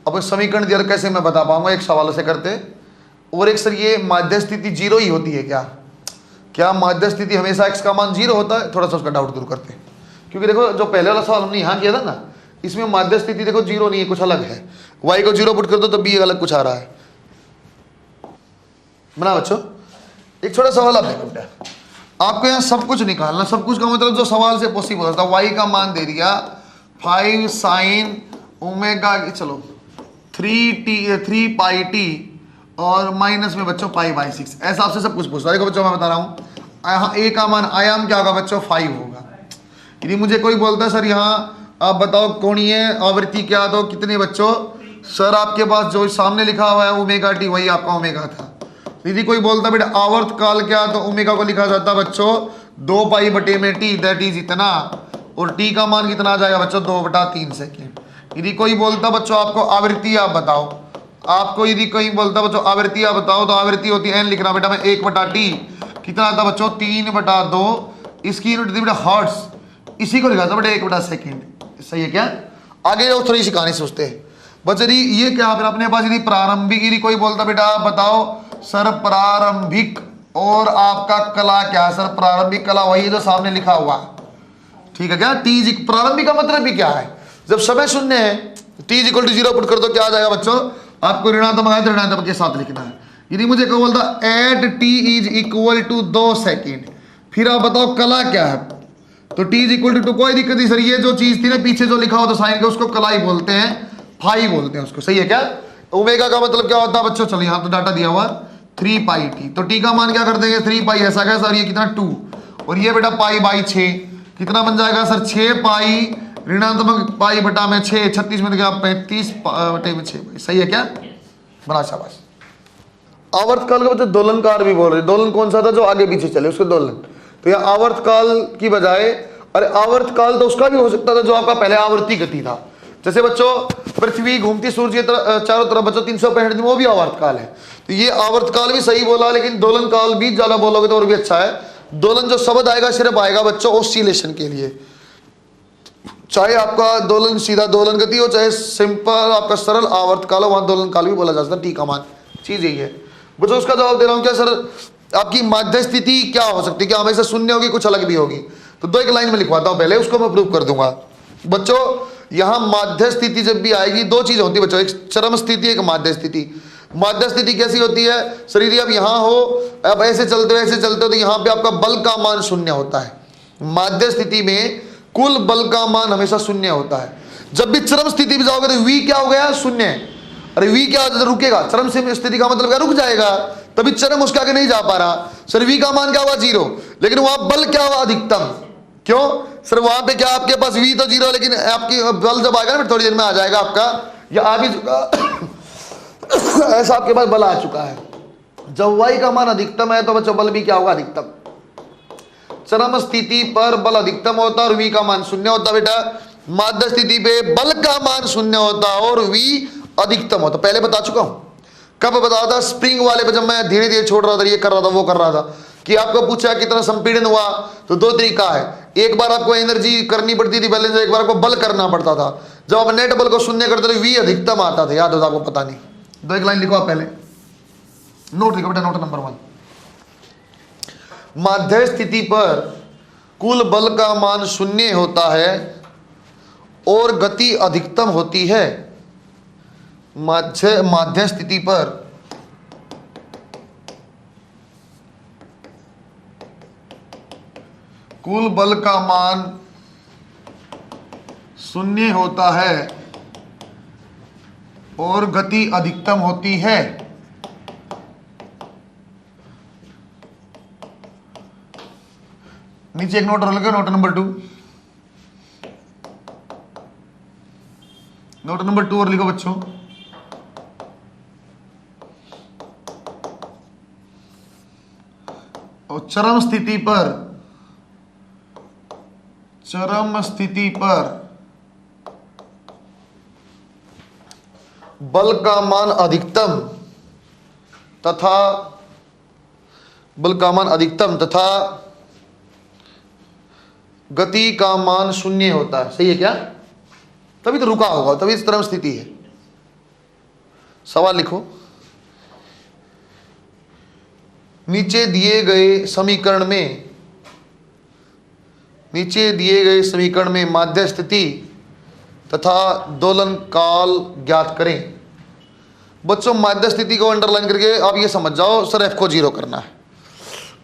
अब समीकरण दिया कैसे मैं बता पाऊंगा एक सवाल से करते। और एक सर ये माध्य स्थिति 0 ही होती है क्या, क्या माध्य स्थिति हमेशा x का मान 0 होता है, थोड़ा सा उसका डाउट दूर करते हैं। क्योंकि देखो जो पहले वाला सवाल हमने यहाँ किया था ना, इसमें माध्य स्थिति देखो 0 नहीं है, कुछ अलग है, y को 0 पुट कर दो तो b अलग कुछ आ रहा है। बना बच्चों एक छोटा सवाल आप देखो बेटा, आपको यहाँ सब कुछ निकालना, सब कुछ का मतलब जो सवाल से पॉसिबल होता है। y का मान दे दिया 5 साइन ओमेगा, चलो 3 पाई टी और माइनस में बच्चों पाई बाई 6, ऐसा आपसे सब कुछ पूछता है। देखो बच्चों मैं बता रहा हूँ, यहाँ a का मान आयाम क्या होगा बच्चों 5 होगा। यदि मुझे कोई बोलता है सर यहाँ आप बताओ कोणीय आवृत्ति क्या, तो कितने बच्चों, सर आपके पास जो सामने लिखा हुआ है ओमेगा टी वही आपका ओमेगा था। यदि कोई बोलता बेटा आवर्त काल क्या, तो ओमेगा को लिखा जाता बच्चों 2 पाई बटे में टी, दैट इज इतना, और टी का मान कितना आ जाएगा बच्चों 2/3 सेकेंड। यदि कोई बोलता बच्चों आपको आवृत्ति आप बताओ, आपको यदि कोई बोलता बच्चों आवृत्ति आप बताओ, तो आवृत्ति होती है n लिखना बेटा मैं 1/t, कितना आता बच्चों 3/2, इसकी यूनिट थी बेटा हर्ट्स, इसी को लिखा था बेटा 1/सेकेंड। सही है क्या, आगे और थोड़ी सी कहानी सोचते हैं बच्चों। ये क्या फिर अपने पास यदि प्रारंभिक, यदि कोई बोलता बेटा आप बताओ सर प्रारंभिक और आपका कला क्या है, सर प्रारंभिक कला वही जो सामने लिखा हुआ, ठीक है क्या, टी प्रारंभिक का मतलब भी क्या है, जब समय शून्य है t = 0 पुट कर दो क्या आ जाएगा बच्चों, आपको ऋणात्मक है तो ऋणात्मक के साथ लिखना है। यदि मुझे कोई बोलता एट t = 2 सेकेंड, फिर आप बताओ कला क्या है, तो t इज इक्वल टू कोई दिक्कत नहीं सर, ये जो चीज थी ना पीछे जो लिखा हो तो साइन के उसको कलाई बोलते हैं, फाई बोलते हैं उसको, सही है क्या। ओमेगा का मतलब क्या होता है बच्चों, चलो यहाँ तो डाटा दिया हुआ 3 पाई टी, तो टी का मान क्या कर देंगे 3 पाई, ऐसा क्या सर, ये कितना 2, और ये बेटा पाई बाई 6 कितना बन जाएगा सर 6 पाई ऋणात्मक पाई बटा में 6, 36 में क्या 35 बटे में 6, सही है क्या, बना शाबाश। आवर्तकाल का बच्चों दोलनकार भी बोल रहे, दोलन कौन सा था जो आगे पीछे चले उसको दोलन, तो यह आवर्तकाल की बजाय, अरे आवर्तकाल तो उसका भी हो सकता था जो आपका पहले आवर्ती गति था, जैसे बच्चों पृथ्वी घूमती सूर्य चारों तरफ बच्चों 365 दिन, वो भी आवर्तकाल है, तो ये आवर्तकाल भी सही बोला, लेकिन दोलन काल भी ज्यादा बोलोगे तो और भी अच्छा है। दोलन जो शब्द आएगा सिर्फ आएगा बच्चों ऑसिलेशन के लिए, चाहे आपका दोलन सीधा दोलन गति हो, चाहे सिंपल आपका सरल आवर्तकाल हो, वहां दोलन काल भी बोला जा सकता है, टी का मान, चीज यही है बच्चों। उसका जवाब दे रहा हूं क्या सर, आपकी माध्य स्थिति क्या हो सकती है, क्या हमेशा शून्य होगी, कुछ अलग भी होगी, तो दो एक लाइन में लिखवाता हूं पहले, उसको मैं प्रूव कर दूंगा बच्चों। यहां माध्य स्थिति जब भी आएगी दो चीज होती है बच्चों, एक चरम स्थिति एक माध्य स्थिति। माध्य स्थिति कैसी होती है, शरीर अब यहां हो, अब ऐसे चलते हो तो यहां पे आपका बल का मान शून्य होता है। माध्य स्थिति में कुल बल का मान हमेशा शून्य होता है। जब भी चरम स्थिति में जाओगे तो v क्या हो गया शून्य, अरे v क्या रुकेगा, चरम स्थिति का मतलब क्या रुक जाएगा, तभी चरम उसके आगे नहीं जा पा रहा सर, v का मान क्या हुआ 0, लेकिन वहां बल क्या हुआ अधिकतम, क्यों सर वहां पे क्या आपके पास v तो 0, लेकिन आपकी बल जब आएगा ना थोड़ी देर में आ जाएगा आपका, या आ भी ऐसा आपके पास बल आ चुका है। जब y का मान अधिकतम है तो बच्चों बल भी क्या होगा अधिकतम, चरम स्थिति पर बल अधिकतम होता है और v का मान शून्य होता है बेटा। माध्य स्थिति पे बल का मान शून्य होता है और v अधिकतम होता, पहले बता चुका हूं। कब बताया था, स्प्रिंग वाले पे, जब मैं धीरे धीरे छोड़ रहा था, ये कर रहा था वो कर रहा था, कि आपको पूछा कितना संपीड़न हुआ, तो दो तरीका है, एक बार आपको एनर्जी करनी पड़ती थी बैलेंस, एक बार आपको बल करना पड़ता था। जब आप नेट बल को शून्य करते थे v अधिकतम आता था, याद होता आपको, पता नहीं, दो एक लाइन लिखो आप पहले, नोट लिखो बेटा, नोट नंबर 1, माध्य स्थिति पर कुल बल का मान शून्य होता है और गति अधिकतम होती है। माध्य स्थिति पर कुल बल का मान शून्य होता है और गति अधिकतम होती है। नीचे एक नोट और लिखो, नोट नंबर 2, नोट नंबर 2 और लिखो बच्चों, और चरम स्थिति पर बल का मान अधिकतम तथा गति का मान शून्य होता है, सही है क्या, तभी तो रुका होगा, तभी इस तरह स्थिति है। सवाल लिखो, नीचे दिए गए समीकरण में माध्य स्थिति तथा दोलन काल ज्ञात करें। बच्चों माध्य स्थिति को अंडरलाइन करके आप ये समझ जाओ सर f को 0 करना है।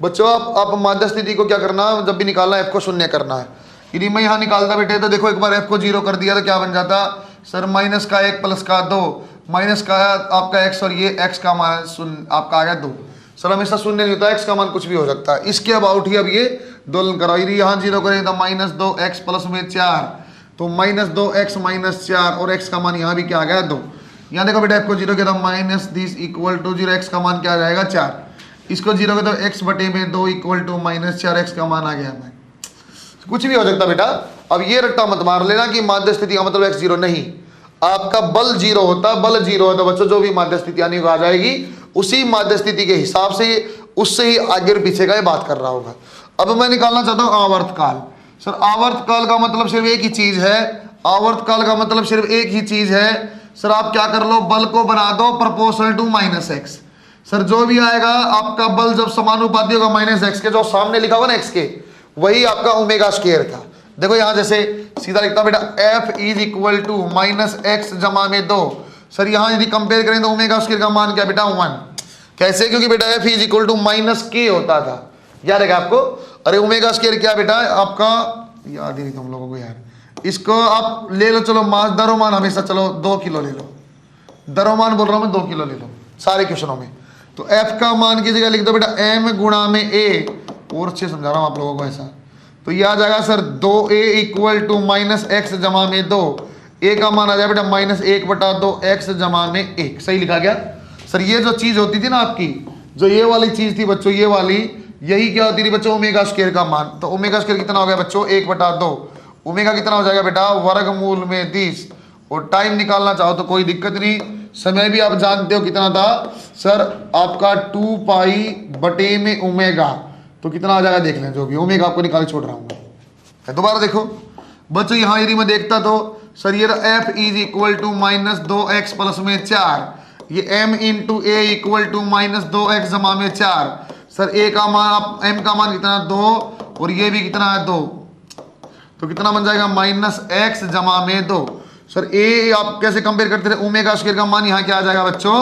बच्चों आप माध्य स्थिति को क्या करना, जब भी निकालना है f को शून्य करना है। यदि मैं यहाँ निकालता बेटे तो देखो एक बार f को 0 कर दिया तो क्या बन जाता सर, माइनस का 1 प्लस का 2, माइनस का आपका x और ये x का मान शून्य आपका आ गया 2। सर हमेशा शून्य नहीं होता, x का मान कुछ भी हो सकता है। इसके अबाउट ही अब ये दोलन कराओ। यदि यहाँ 0 करें तो माइनस 2x प्लस में 4, तो माइनस 2x माइनस 4, और x का मान यहाँ भी क्या आ गया 2। यहाँ देखो बेटा f को 0 किया तो minus this equal to 0, x का मान क्या आ जाएगा 4। इसको 0 किया तो x बटे में 2 इक्वल टू माइनस 4, x का मान आ गया। कुछ भी हो सकता बेटा। अब ये रट्टा मत मार लेना कि माध्य स्थिति का मतलब x 0 नहीं, आपका बल 0 होता, बल 0 होता बच्चों, जो भी माध्य स्थिति आनी आ जाएगी उसी माध्य स्थिति के हिसाब से उससे ही आगे और पीछे का ये बात कर रहा होगा। अब मैं निकालना चाहता हूं आवर्तकाल। सर आवर्तकाल का मतलब सिर्फ एक ही चीज है, आवर्तकाल का मतलब सिर्फ एक ही चीज है सर, आप क्या कर लो, बल को बना दो proportional to minus x. Sir जो भी आएगा आपका बल जब समानुपाती होगा माइनस एक्स के, जो सामने लिखा होगा ना एक्स के, वही आपका ओमेगा स्क्वायर था। देखो यहां जैसे सीधा लिखता हूं बेटा f is equal to minus x जमा में 2। सर यहां यदि कंपेयर करें तो ओमेगा स्क्वायर का मान क्या बेटा 1। कैसे, क्योंकि बेटा f is equal to minus k होता था, याद है आपको। अरे ओमेगा स्क्वायर क्या बेटा आपका याद ही नहीं तुम लोगों को यार। इसको आप ले लो, चलो मास दरोमान हमेशा चलो 2 किलो ले लो, दरोमान बोल रहा हूँ मैं, 2 किलो ले लो सारे क्वेश्चनों में। तो f का मान की जगह लिख दो बेटा m गुणा में a, और अच्छे समझा रहा हूँ आप लोगों को ऐसा। तो ये आ जाएगा sir 2a equal to minus x जमा में 2, a का मान आ जाएगा बेटा -1/2 x जमा में 1। सही लिखा गया सर। ये जो चीज होती थी ना आपकी, जो ये वाली चीज थी बच्चों, ये वाली, यही क्या होती थी बच्चों, ओमेगा स्क्वायर का मान। तो ओमेगा स्क्वायर कितना हो गया बच्चों 1/2, ओमेगा कितना हो जाएगा बेटा वर्गमूल में 30। और टाइम निकालना चाहो तो कोई दिक्कत नहीं, समय भी आप जानते हो कितना था सर आपका 2 पाई बटे में ओमेगा, तो कितना आ जाएगा देख लें, जो भी ओमेगा आपको निकाल छोड़ रहा हूँ मैं। दोबारा देखो बच्चों, यहाँ यदि मैं देखता तो सर ये f is equal to -2x plus में 4, ये m into a equal to -2x जमा में 4। सर a का मान आप m का मान कितना 2, और ये भी कितना है 2, तो कितना बन जाएगा -x जमा में 2। सर a आप कैसे कंपेयर करते थे, ओमेगा स्क्वायर का मान यहाँ क्या आ जाएगा बच्चों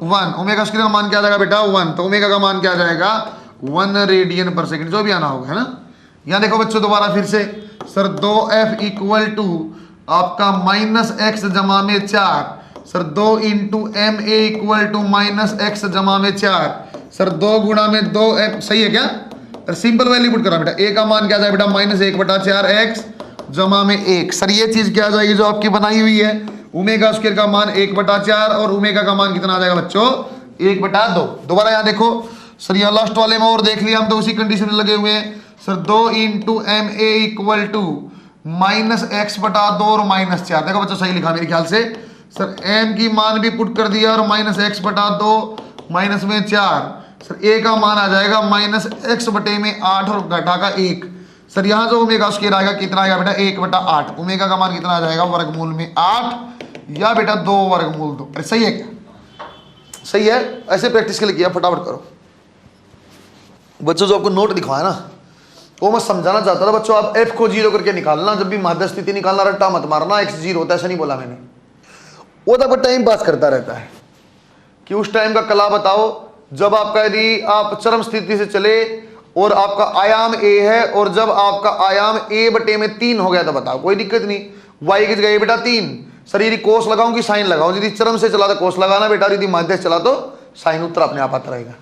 1, ओमेगा स्क्वायर का मान क्या आ जाएगा बेटा 1, तो ओमेगा का मान क्या आ जाएगा 1 रेडियन पर सेकंड, जो भी आना होगा, है ना। यहाँ देखो बच्चों दोबारा फिर से सर 2f इक्वल टू आपका -x जमा में 4, sir 2 into m a equal to -x जमा में 4, सर 2 गुणा में 2f, सही है क्या। सिंपल वैल्यू पुट करा बेटा, a का मान क्या आ जाएगा बेटा -1/4x जमा में 1। सर ये चीज क्या आ जाएगी जो आपकी बनाई हुई है, ओमेगा स्क्वायर का मान 1/4 और ओमेगा का मान कितना आ जाएगा बच्चों 1/2। दोबारा यहाँ देखो सर, यहाँ लास्ट वाले में और देख लिया हम, तो उसी कंडीशन में लगे हुए हैं। Sir 2 into m a equal to -x/2 और -4, देखो बच्चों सही लिखा मेरे ख्याल से। सर m की मान भी पुट कर दिया और -x/2 माइनस में 4, सर a का मान आ जाएगा -x/8 और घटा का 1। सर यहाँ जो ओमेगा स्क्वायर आएगा कितना आएगा बेटा 1/8, ओमेगा का मान कितना आ जाएगा वर्गमूल में 8 या बेटा 2 वर्गमूल 2। अरे सही है क्या, सही है। ऐसे प्रैक्टिस के लिए किया, फटाफट करो बच्चों। जो आपको नोट दिखाया ना वो मैं समझाना चाहता था बच्चों, आप f को 0 करके निकालना, जब भी माध्य स्थिति निकालना रट्टा मत मारना, x 0 होता है, ऐसा नहीं बोला मैंने। वो तो टाइम पास करता रहता है कि उस टाइम का कला बताओ, जब आपका यदि आप चरम स्थिति से चले और आपका आयाम a है, और जब आपका आयाम a/3 हो गया तो बताओ, कोई दिक्कत नहीं, y की जगह बेटा 3। सर यदि कोस लगाऊं कि साइन लगाऊं, यदि चरम से चला तो कोस लगाना बेटा, यदि माध्य से चला तो साइन, उत्तर अपने आप आता रहेगा।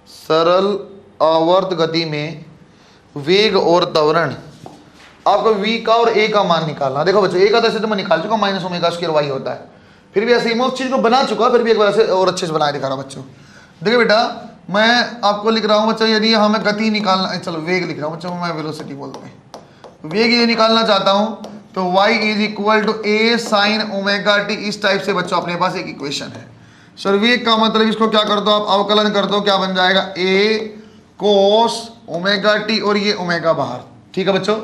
सरल आवर्त गति में वेग और त्वरण, आपको v का और a का मान निकालना। देखो बच्चों a का तो ऐसे तो मैं निकाल चुका, -ω² y होता है, फिर भी ऐसे ही मैं उस चीज को बना चुका, फिर भी एक बार ऐसे और अच्छे से बना दिखा रहा हूं बच्चों। देखो बेटा मैं आपको लिख रहा हूं बच्चों, यदि हमें गति निकालना, चलो वेग लिख रहा हूं बच्चों, मैं वेलोसिटी बोलते हैं, वेग ये निकालना चाहता हूं तो y is equal to a sin ωt, इस टाइप से बच्चों अपने पास एक इक्वेशन है। सर वेग का मतलब इसको क्या कर दो आप, अवकलन कर दो, क्या बन जाएगा a cos ωt, और ये ओमेगा बाहर, ठीक है बच्चों।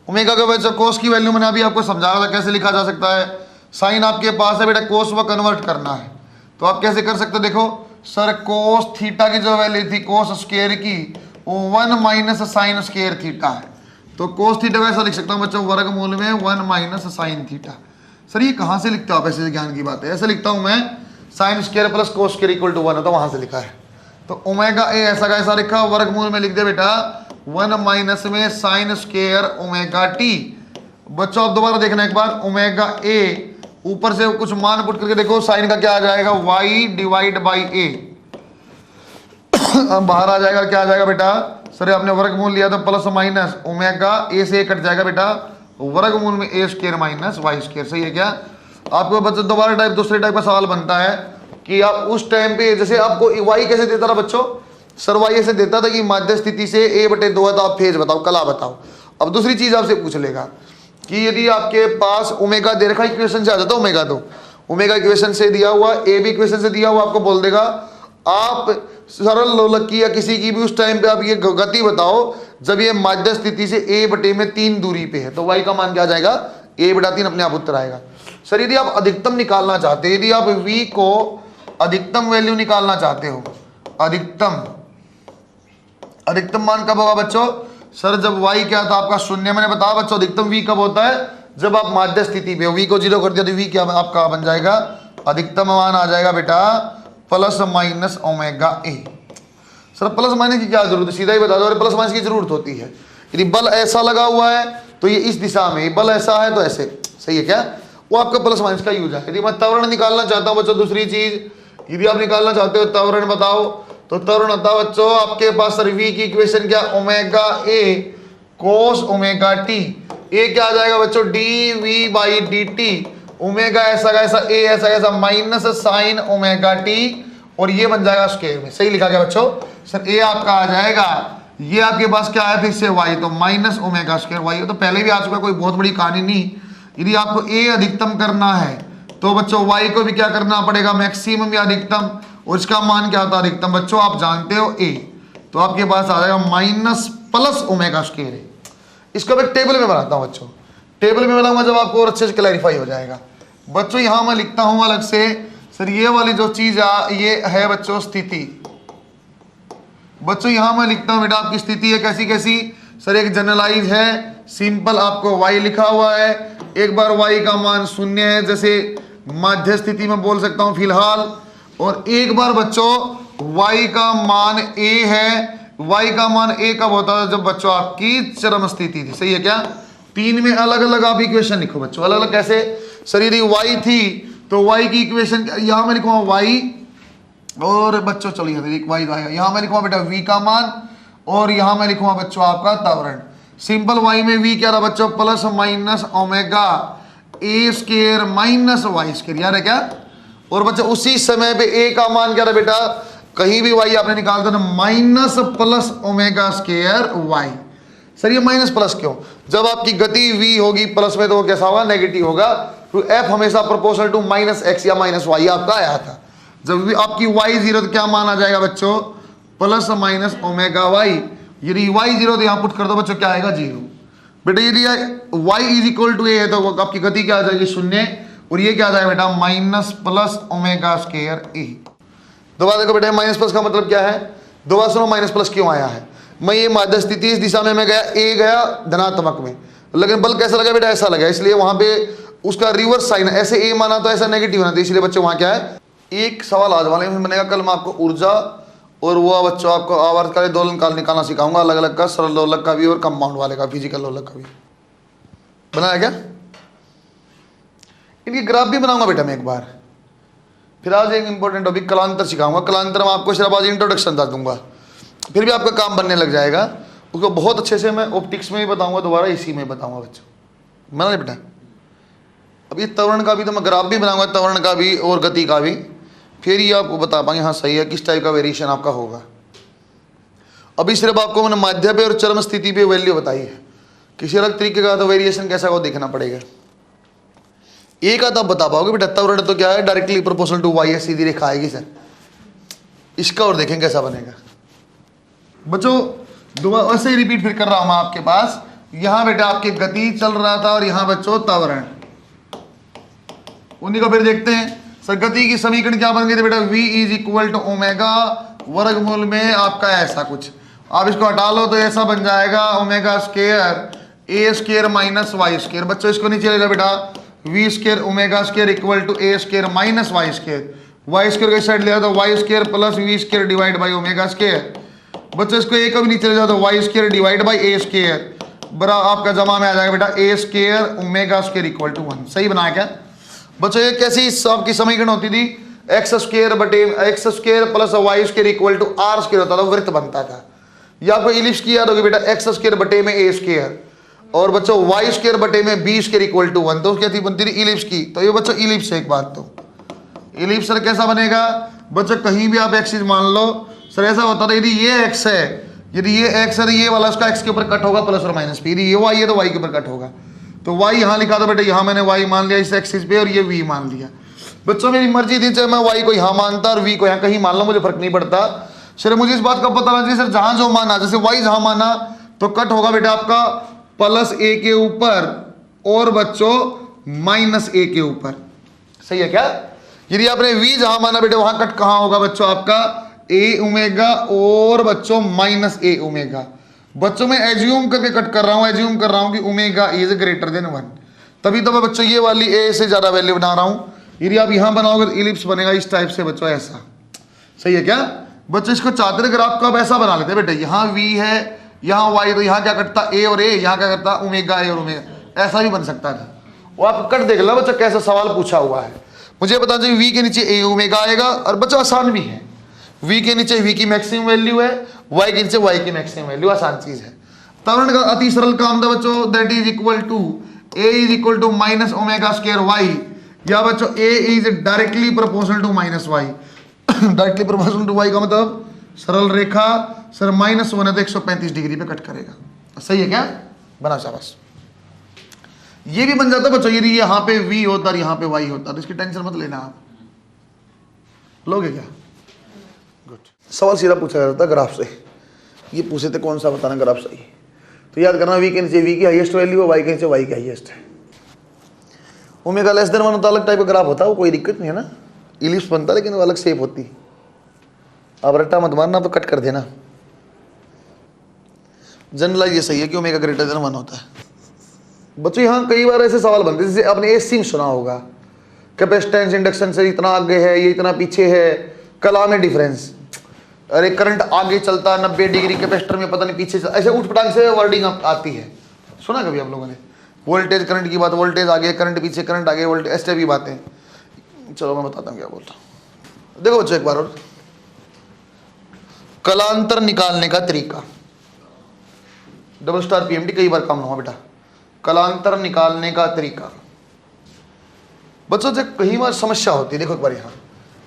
ओमेगा का बच्चों कोस की वैल्यू मैंने अभी आपको समझा रहा था कैसे लिखा जा सकता है। साइन आपके पास है बेटा, कोस वो कन्वर्ट करना है, तो आप कैसे कर सकते हो, देखो सर कोस थीटा की जो वैल्यू थी कोस स्क्वायर की, वो 1 माइनस साइन स्क्वायर थीटा है, तो कोस थीटा को ऐसा लिख सकता हूँ बच्चों वर्गमूल में 1 माइनस साइन थीटा। सर ये कहाँ से लिखते हो आप, ऐसे ज्ञान की बात है, ऐसे लिखता हूँ मैं sine square plus cos square equal to 1 होता है, वहां से लिखा है। तो ओमेगा ए ऐसा का ऐसा लिखा, वर्गमूल में लिख दे बेटा 1 माइनस में साइन स्क्वायर ओमेगा टी। बच्चों आप दोबारा देखना एक बार, ओमेगा ए ऊपर से कुछ मान पुट करके देखो, साइन का क्या आ जाएगा y डिवाइड बाई ए, बाहर आ जाएगा क्या आ जाएगा बेटा, सर आपने वर्गमूल लिया तो प्लस माइनस ओमेगा ए से कट जाएगा बेटा, वर्गमूल में a square minus y square. सही है क्या। आपको बच्चों दोबारा टाइप दूसरे टाइप का सवाल बनता है कि आप उस टाइम पे, जैसे आपको y कैसे देता था बच्चों, सर y ऐसे देता था कि माध्य स्थिति से a/2 है, तो आप फेज बताओ, कला बताओ। अब दूसरी चीज आपसे पूछ लेगा कि यदि आपके पास ओमेगा दे रखा, इक्वेशन से आ जाता ओमेगा, तो ओमेगा इक्वेशन से दिया हुआ, ए भी इक्वेशन से दिया हुआ, आपको बोल देगा आप सरल लोलक की या किसी की भी उस टाइम पे आप ये गति बताओ जब ये माध्य स्थिति से a/3 दूरी पे है, तो y का मान क्या आ जाएगा a/3, अपने आप उत्तर आएगा। सर यदि आप अधिकतम निकालना चाहते हैं, यदि आप v को अधिकतम वैल्यू निकालना चाहते हो, अधिकतम मान कब होगा बच्चों, सर जब y क्या था आपका 0, मैंने बताया बच्चों अधिकतम v कब होता है, जब आप माध्य स्थिति पे हो, v को 0 कर दिया तो v क्या आपका बन जाएगा, अधिकतम मान आ जाएगा बेटा प्लस माइनस ओमेगा ए। सर प्लस माइनस की क्या जरूरत है, सीधा ही बता दो, प्लस माइनस की जरूरत होती है, यदि बल ऐसा लगा हुआ है तो ये इस दिशा में, बल ऐसा है तो ऐसे, सही है क्या, वो आपका प्लस माइनस का यूज है। यदि मैं त्वरण निकालना चाहता हूँ बच्चों, दूसरी चीज यदि आप निकालना चाहते हो त्वरण बताओ, तो त्वरण होता है बच्चों आपके पास सर v की इक्वेशन क्या, omega a cos omega t, a क्या आ जाएगा बच्चों d v by d t, omega ऐसा कैसा ए ऐसा कैसा माइनस साइन ओमेगा टी, और ये बन जाएगा स्क्वायर में, सही लिखा गया बच्चों। सर ए आपका आ जाएगा, ये आपके पास क्या है फिर से y, तो माइनस ओमेगा स्क्वायर y, तो पहले भी आ चुका, कोई बहुत बड़ी कहानी नहीं। यदि आपको ए अधिकतम करना है तो बच्चों y को भी क्या करना पड़ेगा, मैक्सिमम या अधिकतम, और इसका मान क्या होता है अधिकतम बच्चों, आप जानते हो a, तो आपके पास आ जाएगा माइनस प्लस ओमेगा स्क्वायर है। इसको मैं टेबल में बनाता हूं बच्चों, टेबल में बनाऊंगा जब आपको और अच्छे से क्लैरिफाई हो जाएगा बच्चों। यहां मैं लिखता हूं अलग से, सर ये वाली जो चीज ये है बच्चों स्थिति, बच्चों यहां मैं लिखता हूं बेटा आपकी स्थिति है कैसी कैसी, सर एक जनरलाइज है, सिंपल आपको y लिखा हुआ है, एक बार y का मान शून्य है जैसे मध्य स्थिति में बोल सकता हूं फिलहाल, और एक बार बच्चों y का मान a है, y का मान a कब होता है, जब बच्चों आपकी चरम स्थिति थी, सही है क्या। तीन में अलग अलग आप इक्वेशन लिखो बच्चों, अलग अलग कैसे, सर यदि y थी तो y की इक्वेशन यहां मैं लिखूंगा y, और बच्चों चलिए एक y आएगा, यहां मैं लिखूंगा बेटा v का मान, और यहां मैं लिखूंगा बच्चों आपका त्वरण। सिंपल y में v क्या था बच्चों, plus minus omega a square minus y square, याद है क्या। और बच्चों उसी समय पे a का मान क्या था बेटा, कहीं भी y आपने निकाल दो ना, minus plus omega square y। Sir ये माइनस प्लस क्यों, जब आपकी गति v होगी प्लस में तो वो कैसा होगा, नेगेटिव होगा, तो f हमेशा प्रोपोर्शनल टू माइनस एक्स या माइनस वाई आपका आया था। जब भी आपकी y जीरो तो क्या मान आ जाएगा बच्चों, प्लस माइनस ओमेगा y, यदि y जीरो तो यहाँ पुट कर दो बच्चों क्या आएगा जीरो। बेटा यदि y इज इक्वल टू ए है तो आपकी गति क्या आ जाएगी शून्य, और ये क्या आ जाएगा बेटा माइनस प्लस ओमेगा स्क्वायर ए। दोबारा देखो बेटा माइनस प्लस का मतलब क्या है, दोबारा सुनो माइनस प्लस क्यों आया है। मैं ये माध्य स्थिति इस दिशा में मैं गया, ए गया धनात्मक में, लेकिन बल कैसा लगा बेटा ऐसा लगा, इसलिए वहां पे उसका रिवर्स साइन, ऐसे ए माना तो ऐसा नेगेटिव होना था, इसलिए बच्चों वहां क्या है। एक सवाल आज वाले में बनेगा, कल मैं आपको ऊर्जा और वो बच्चों आपको आवर्तकालीन दोलन काल निकालना सिखाऊंगा, अलग अलग का, सरल दोलक का भी और कंपाउंड वाले का, फिजिकल दोलक का भी बनाया क्या। इनकी ग्राफ भी बनाऊंगा बेटा मैं एक बार, फिर आज एक इंपॉर्टेंट टॉपिक कलांतर सिखाऊंगा, कलांतर में आपको सिर्फ आज इंट्रोडक्शन बता दूंगा, फिर भी आपका काम बनने लग जाएगा। उसको बहुत अच्छे से मैं ऑप्टिक्स में भी बताऊंगा, दोबारा इसी में बताऊंगा बच्चों, बना बेटा। अब ये त्वरण का भी तो मैं ग्राफ भी बनाऊंगा, त्वरण का भी और गति का भी, फिर ये आपको बता पाएंगे हाँ सही है किस टाइप का वेरिएशन आपका होगा। अभी सिर्फ आपको मैंने माध्य पे और चरम स्थिति पे वैल्यू बताई है, किसी अलग तरीके का तो वेरिएशन कैसा हो देखना पड़ेगा। एक आधा आप बता पाओगे बेटा, त्वरण तो क्या है डायरेक्टली प्रोपोर्शनल टू वाई है, सीधी रेखा आएगी सर, इसका और देखेंगे कैसा बनेगा बच्चों। दोबारा ऐसे ही रिपीट फिर कर रहा हूं मैं आपके पास, यहां बेटा आपकी गति चल रहा था और यहां बच्चों त्वरण, उन्हीं को फिर देखते हैं। सर गति की समीकरण क्या बन गई थी बेटा, v is equal to omega वर्गमूल में आपका ऐसा कुछ, आप इसको हटा लो तो ऐसा बन जाएगा omega square a square minus y square. बच्चों इसको नीचे ले जाओ बेटा, v square omega square equal to a square minus y square, y square के साइड ले जाओ तो y square plus v square divide by omega square. बच्चों इसको ए का भी नीचे ले जाओ तो y square divide by a square बरा आपका जमा में आ जाएगा बेटा a square omega square equal to 1। सही बनाया क्या बच्चों। ये कैसी आपकी समीकरण होती थी, एक्स स्क्वायर बटे x square plus y square equal to r square होता था, वृत्त बनता था। ये आपको इलिप्स की याद होगी बेटा, एक्स स्क्वायर बटे में ए स्क्वायर और बच्चों वाई स्क्वायर बटे में बी स्क्वायर इक्वल टू 1, तो क्या थी बनती थी इलिप्स की। तो ये बच्चों इलिप्स है एक बात, तो इलिप्स सर कैसा बनेगा बच्चों, कहीं भी आप एक्सिस मान लो सर, ऐसा होता था यदि ये एक्स है, यदि ये एक्स है ये वाला उसका एक्स के ऊपर कट होगा प्लस और माइनस पे, यदि ये वाई है तो वाई के ऊपर कट होगा। तो y यहाँ लिखा था बेटा, यहाँ मैंने y मान लिया इस एक्सिस पे और ये v मान लिया। बच्चों मेरी मर्जी थी, चाहे मैं y को यहाँ मानता और v को यहाँ कहीं मान लो, मुझे फर्क नहीं पड़ता। सिर्फ मुझे इस बात का पता लगा सर जहाँ जो माना, जैसे y जहाँ माना तो कट होगा बेटा आपका प्लस a के ऊपर और बच्चों माइनस a के ऊपर। सही है क्या। यदि आपने v जहाँ माना बेटा वहाँ कट कहाँ होगा बच्चों आपका a ओमेगा और बच्चों माइनस a ओमेगा। बच्चों में एज्यूम करके कट कर रहा हूं, एज्यूम कर रहा हूं कि ओमेगा इज ग्रेटर देन 1, तभी तो मैं बच्चों ये वाली ए से ज्यादा वैल्यू बना रहा हूं। यदि आप यहां बनाओगे तो इलिप्स बनेगा इस टाइप से बच्चों, ऐसा। सही है क्या बच्चों। इसको चाहते ग्राफ को आप ऐसा बना लेते हैं बेटा, यहाँ v है यहाँ वाई तो यहाँ क्या कटता ए और ए, यहाँ क्या करता ओमेगा ए और ओमेगा, ऐसा भी बन सकता था। वो आप कट देख लो बच्चा कैसा सवाल पूछा हुआ है। मुझे बता दीजिए वी के नीचे ए ओमेगा आएगा, और बच्चा आसान भी है, वी के नीचे वी की मैक्सिमम वैल्यू है, वाई के नीचे वाई की मैक्सिमम वैल्यू, आसान चीज है। त्वरण का अति सरल काम था बच्चों, that is equal to a is equal to minus omega square y, या बच्चों a is directly proportional to minus y. Directly proportional to y का मतलब सरल रेखा सर -1 है तो 135 डिग्री पे कट करेगा। सही है क्या? बना शाबाश। ये भी बन जाता बच्चों यदि यहाँ पे v होता और यहाँ पे y होता, तो इसकी टेंशन मत लेना आप। लोगे क्या? गुड। सवाल सीधा पूछा जाता था ग्राफ से, ये पूछे थे कौन सा बताना ग्राफ सही, तो याद करना v के नीचे v की हाईएस्ट वैल्यू है, y के नीचे y की हाईएस्ट है। ओमेगा लेस देन 1 होता अलग टाइप का ग्राफ होता है, वो कोई दिक्कत नहीं है ना, इलिप्स बनता है लेकिन वो अलग शेप होती। आप रट्टा मत मारना, तो कट कर देना। जनरलाइज ये सही है कि ओमेगा ग्रेटर देन 1 होता है। बच्चों यहाँ कई बार ऐसे सवाल बनते हैं, जैसे आपने एसी में सुना होगा, कैपेसिटेंस इंडक्शन से इतना आगे है, ये इतना पीछे है, कला में डिफरेंस, अरे करंट आगे चलता 90 डिग्री, कैपेसिटर में पता नहीं पीछे चलता, ऐसे उठ पटांग से वर्डिंग आती है। सुना कभी आप लोगों ने? वोल्टेज करंट की बात, वोल्टेज आगे करंट पीछे, करंट आगे वोल्टेज, ऐसे भी बातें। चलो मैं बताता हूँ क्या बोलता हूँ। देखो बच्चों एक बार और, कलांतर निकालने का तरीका, डबल स्टार पीएमटी कई बार काम हुआ बेटा। कलांतर निकालने का तरीका बच्चों से कई बार समस्या होती है। देखो एक बार यहाँ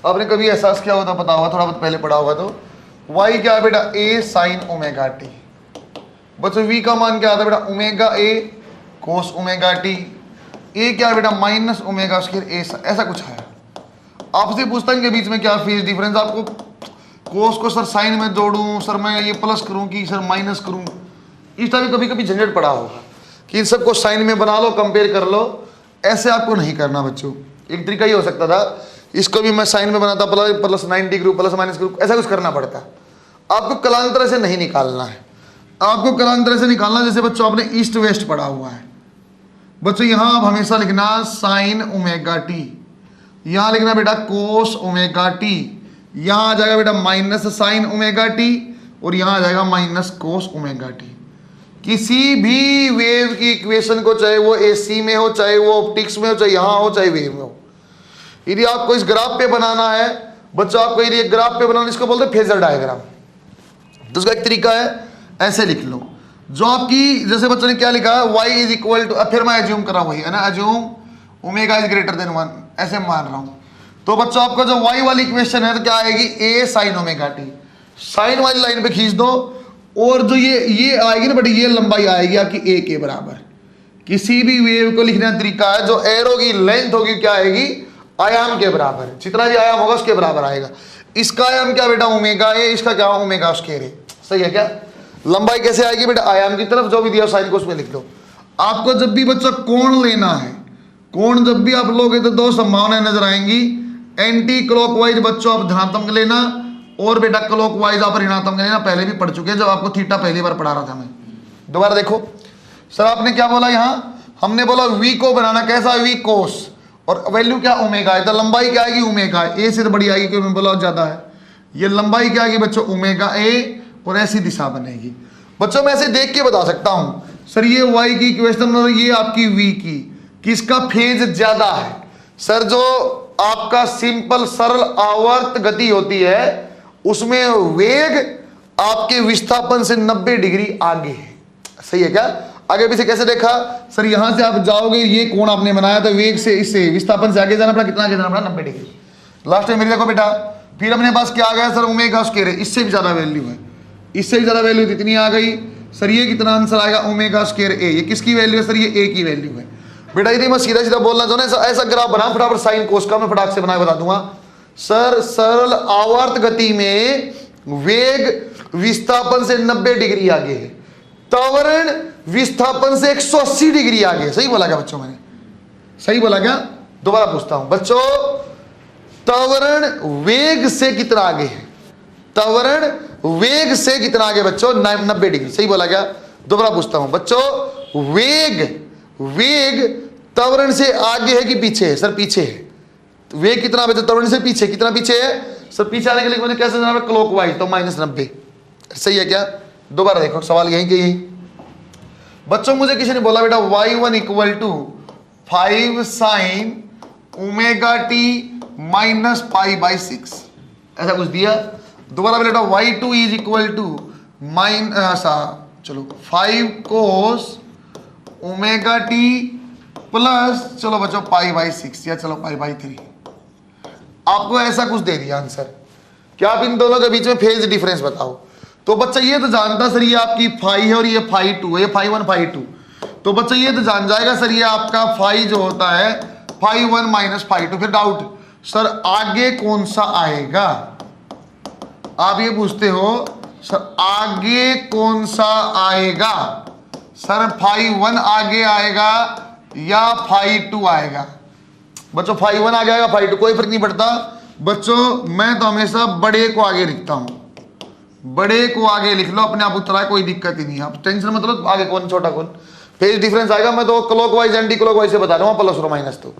आपने कभी एहसास किया होता, पता होगा, थोड़ा बहुत पहले पढ़ा होगा, तो y क्या है बेटा? a sine omega t. बच्चों v का मान क्या आता है बेटा? Omega a cos omega T. a क्या है बेटा? माइनस ओमेगा स्क्वायर a, ऐसा कुछ है। आपसे पूछता है इनके बीच में क्या फेज डिफरेंस, आपको कोस को सर साइन में जोड़ूं, सर मैं ये प्लस करूं कि सर माइनस करूं, इस टाइप कभी कभी झंझट पड़ा होगा कि इन सबको साइन में बना लो, कंपेयर कर लो। ऐसे आपको नहीं करना बच्चों। एक तरीका ये हो सकता था, इसको भी मैं साइन में बनाता, प्लस 90 करूँ, प्लस माइनस करूँ, ऐसा कुछ करना पड़ता। आपको कलांतर से नहीं निकालना है, आपको कलांतर से निकालना जैसे बच्चों आपने ईस्ट वेस्ट पढ़ा हुआ है। बच्चों यहाँ आप हमेशा लिखना साइन ओमेगा टी, यहाँ लिखना बेटा कोस ओमेगा टी, यहाँ आ जाएगा बेटा माइनस साइन ओमेगा टी, और यहाँ आ जाएगा माइनस कोस ओमेगा टी। किसी भी वेव की इक्वेशन को, चाहे वो एसी में हो, चाहे वो ऑप्टिक्स में हो, चाहे यहाँ हो, चाहे वेव में हो, यदि आपको इस ग्राफ पे बनाना है बच्चों, आपको यदि एक ग्राफ पे बनाना, इसको बोलते हैं फेजर डायग्राम। तो उसका एक तरीका है, ऐसे लिख लो, जो आपकी जैसे बच्चों ने क्या लिखा है, y इज इक्वल टू, फिर मैं एज्यूम कर रहा हूँ वही है ना, assume omega is greater than 1, ऐसे मान रहा हूँ। तो बच्चों आपका जो y वाली इक्वेशन है तो क्या आएगी? a sine omega t. Sine वाली लाइन पे खींच दो, और जो ये आएगी ना बेटा, ये लंबाई आएगी आपकी a के बराबर। किसी भी वेव को लिखने का तरीका है, जो एरो की लेंथ होगी क्या आएगी? आयाम के बराबर, जितना भी आयाम होगा उसके बराबर आएगा। इसका आयाम क्या बेटा? ओमेगा ए, इसका क्या? ओमेगा स्क्वायर ए। सही है क्या? लंबाई कैसे आएगी बेटा? आयाम की तरफ, जो भी दिया साइन को उसमें लिख लो। आपको जब भी बच्चा कोण लेना है, कोण जब भी आप लोगे तो दो संभावनाएं नजर आएंगी। एंटी क्लॉकवाइज बच्चों आप धनात्मक लेना, और बेटा क्लॉकवाइज आप ऋणात्मक लेना। पहले भी पढ़ चुके हैं, जब आपको थीटा पहली बार पढ़ा रहा था मैं। दोबारा देखो सर, आपने क्या बोला यहाँ? हमने बोला v को बनाना कैसा? v कोस, और वैल्यू क्या? ओमेगा है, तो लंबाई क्या आएगी? ओमेगा ए से तो बड़ी आएगी क्योंकि मैं बोला ज्यादा है। ये लंबाई क्या आएगी बच्चों? ओमेगा ए, और ऐसी दिशा बनेगी। बच्चों मैं ऐसे देख के बता सकता हूं सर, ये y की इक्वेशन और ये आपकी v की, किसका फेज ज्यादा है? सर जो आपका सिंपल सरल आवर्त गति होती है उसमें वेग आपके विस्थापन से 90 डिग्री आगे है। सही है क्या? आगे पीछे कैसे देखा सर? यहां से आप जाओगे, ये कोण आपने बनाया था, वेग से इससे विस्थापन से आगे जाना पड़ा, कितना आगे जाना पड़ा? 90 डिग्री। लास्ट में मेरे देखो बेटा, फिर अपने पास क्या आ गया सर? ओमेगा स्क्वायर, इससे भी ज्यादा वैल्यू है, इससे भी ज्यादा वैल्यू कितनी आ गई सर? ये कितना आंसर आएगा? ओमेगा स्क्वायर ए। ये किसकी वैल्यू है सर? ये ए की वैल्यू है बेटा। यदि मैं सीधा सीधा बोलना चाहूँ ना, ऐसा ग्राफ बना फटाफट, साइन कोस का मैं फटाक से बना बता दूंगा सर। सरल आवर्त गति में वेग विस्थापन से 90 डिग्री आगे है, त्वरण विस्थापन से 180 डिग्री आगे। सही बोला क्या बच्चों? मैंने सही बोला क्या? दोबारा पूछता हूं बच्चों, त्वरण वेग से कितना आगे है? त्वरण वेग से कितना आगे बच्चों? 90 डिग्री। सही बोला क्या? दोबारा पूछता हूं बच्चों, वेग त्वरण से आगे है कि पीछे है? सर पीछे है। वेग कितना बच्चों? त्वरण से पीछे। कितना पीछे है सर? पीछे आने के लिए मुझे कैसे जाना है? क्लॉकवाइज, तो -90। सही है क्या? दोबारा देखो सवाल यही के यही। बच्चों मुझे किसी ने बोला बेटा y1 equal to 5 sine omega t minus pi by 6, ऐसा कुछ दिया। दोबारा बेटा y2 इज इक्वल टू चलो 5 कोस ओमेगा टी प्लस चलो बच्चों पाई बाई 6 या चलो पाई बाई 3। आपको ऐसा कुछ दे दिया आंसर कि आप इन दोनों के बीच में फेज डिफरेंस बताओ। तो बच्चा ये तो जानता सर ये आपकी फाई है और ये फाई 2 है, ये फाई 1 फाई 2। तो बच्चा ये तो जान जाएगा सर ये आपका फाई जो होता है फाई 1 माइनस फाई 2। फिर डाउट सर आगे कौन सा आएगा, आप ये पूछते हो सर आगे कौन सा आएगा, सर फाई 1 आगे आएगा या फाई 2 आएगा। बच्चों फाई 1 आगे आएगा फाई 2 कोई फर्क नहीं पड़ता। बच्चों मैं तो हमेशा बड़े को आगे लिखता हूं, बड़े को आगे लिख लो, अपने आप उत्तर आए कोई दिक्कत ही नहीं है, आप टेंशन मत लो आगे कौन छोटा कौन। फेज डिफरेंस आएगा, मैं तो क्लॉकवाइज एंटी क्लॉकवाइज से बता रहा हूँ प्लस और माइनस। तो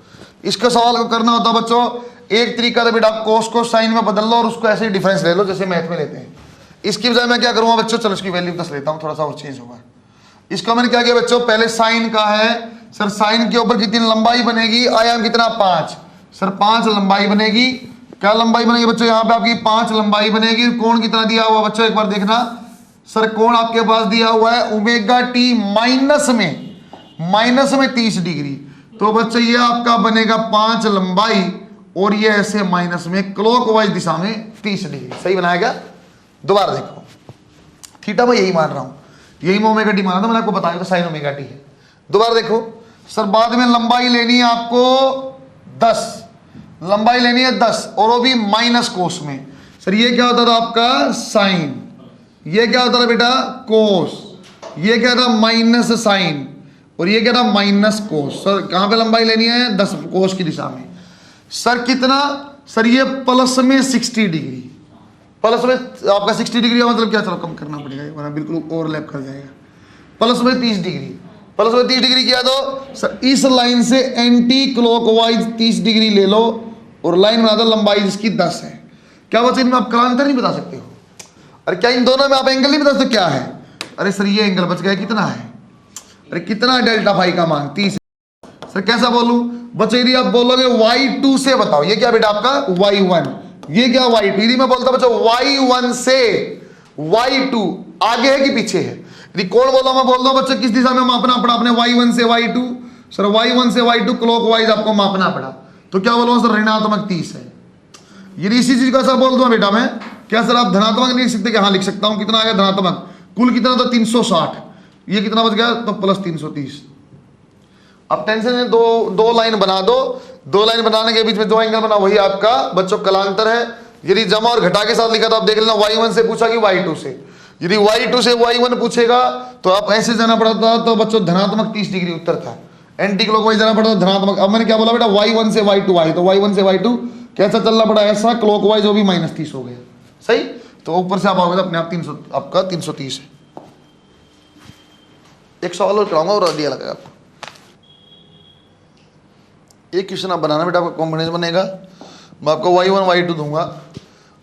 इसका सवाल को करना होता बच्चों एक तरीका तो बेटा कोस को साइन में बदल लो और उसको ऐसे ही डिफरेंस ले लो जैसे मैथ में लेते हैं। इसकी बजाय मैं क्या करूंगा बच्चों, चलो इसकी वैल्यू 10 लेता हूं, थोड़ा सा और चेंज होगा। इसका मैंने क्या किया बच्चों, पहले साइन का है सर, साइन के ऊपर कितनी लंबाई बनेगी, आयाम कितना 5, सर 5 लंबाई बनेगी। क्या लंबाई बनेगी बच्चों, यहाँ पे आपकी 5 लंबाई बनेगी। कोण कितना दिया हुआ बच्चों एक बार देखना, सर कोण आपके पास दिया हुआ है ओमेगा टी माइनस में 30 डिग्री। तो बच्चों ये आपका बनेगा 5 लंबाई और ये ऐसे माइनस में क्लॉकवाइज दिशा में 30 डिग्री। सही बनाएगा। दोबारा देखो थीटा मैं यही मान रहा हूं, यही मैं ओमेगा टी मान रहा था, मैंने आपको बताया था साइन ओमेगा टी है। दोबारा देखो सर बाद में लंबाई लेनी है आपको 10, लंबाई लेनी है 10 और वो भी माइनस कोस में। सर ये क्या होता था आपका साइन, ये क्या होता था बेटा कोस, ये क्या था माइनस साइन और ये क्या था माइनस कोस। सर कहां पे लंबाई लेनी है 10 कोस की दिशा में। सर कितना, सर ये प्लस में 60 डिग्री, प्लस में आपका 60 डिग्री का मतलब क्या, चलो कम करना पड़ेगा वरना बिल्कुल ओवरलैप कर जाएगा। प्लस में 30 डिग्री, प्लस में 30 डिग्री किया तो सर इस लाइन से एंटी क्लॉकवाइज 30 डिग्री ले लो और लाइन बना दो, लंबाई जिसकी 10 है। क्या बच्चे इनमें आप कालांतर नहीं बता सकते हो, अरे क्या इन दोनों में आप एंगल नहीं बता सकते क्या है, अरे सर ये एंगल बच गया कितना है, अरे कितना है डेल्टा फाई का मान 30। सर कैसा बोलूं बच्चे, यदि आप बोलोगे y2 से बताओ, ये क्या बेटा आपका y1, ये क्या y2, यदि मैं बोलता बच्चों y1 से y2 आगे है कि पीछे है, यदि कोण बोला मैं बोल दो बच्चे किस दिशा में मापना पड़ा आपने y1 से y2, सर y1 से y2 क्लॉकवाइज आपको मापना पड़ा, तो क्या बोलो सर ऋणात्मक 30 है। यदि इसी चीज का सर बोल दूं बेटा मैं, क्या सर आप धनात्मक नहीं लिख सकते, कि हाँ लिख सकता हूं, कितना आएगा धनात्मक, कुल कितना तो 360, ये कितना बच गया तो प्लस 330। अब टेंशन है, दो लाइन बना दो, दो लाइन बनाने के बीच में 2 एंगल बना, वही आपका बच्चों कलांतर है। यदि जमा और घटा के साथ लिखा तो आप देख लेना y1 से पूछा कि y2 से, यदि y2 से y1 पूछेगा तो आप ऐसे जाना पड़ता, तो बच्चों धनात्मक 30 डिग्री उत्तर था, एंटी क्लॉकवाइज जाना पड़ता धनात्मक। अब मैंने क्या बोला बेटा y1 से y2 आए, तो y1 से y2 कैसा चलना पड़ा, ऐसा क्लॉकवाइज, वो भी -30 हो गया। सही, तो ऊपर से आप आओगे तो अपने आप 300 आपका 330 है। एक सवाल और कराऊंगा और दिया लगेगा आपको, एक क्वेश्चन आप बनाना बेटा, आपका कॉम्बिनेशन बनेगा, मैं आपको y1 y2 दूंगा,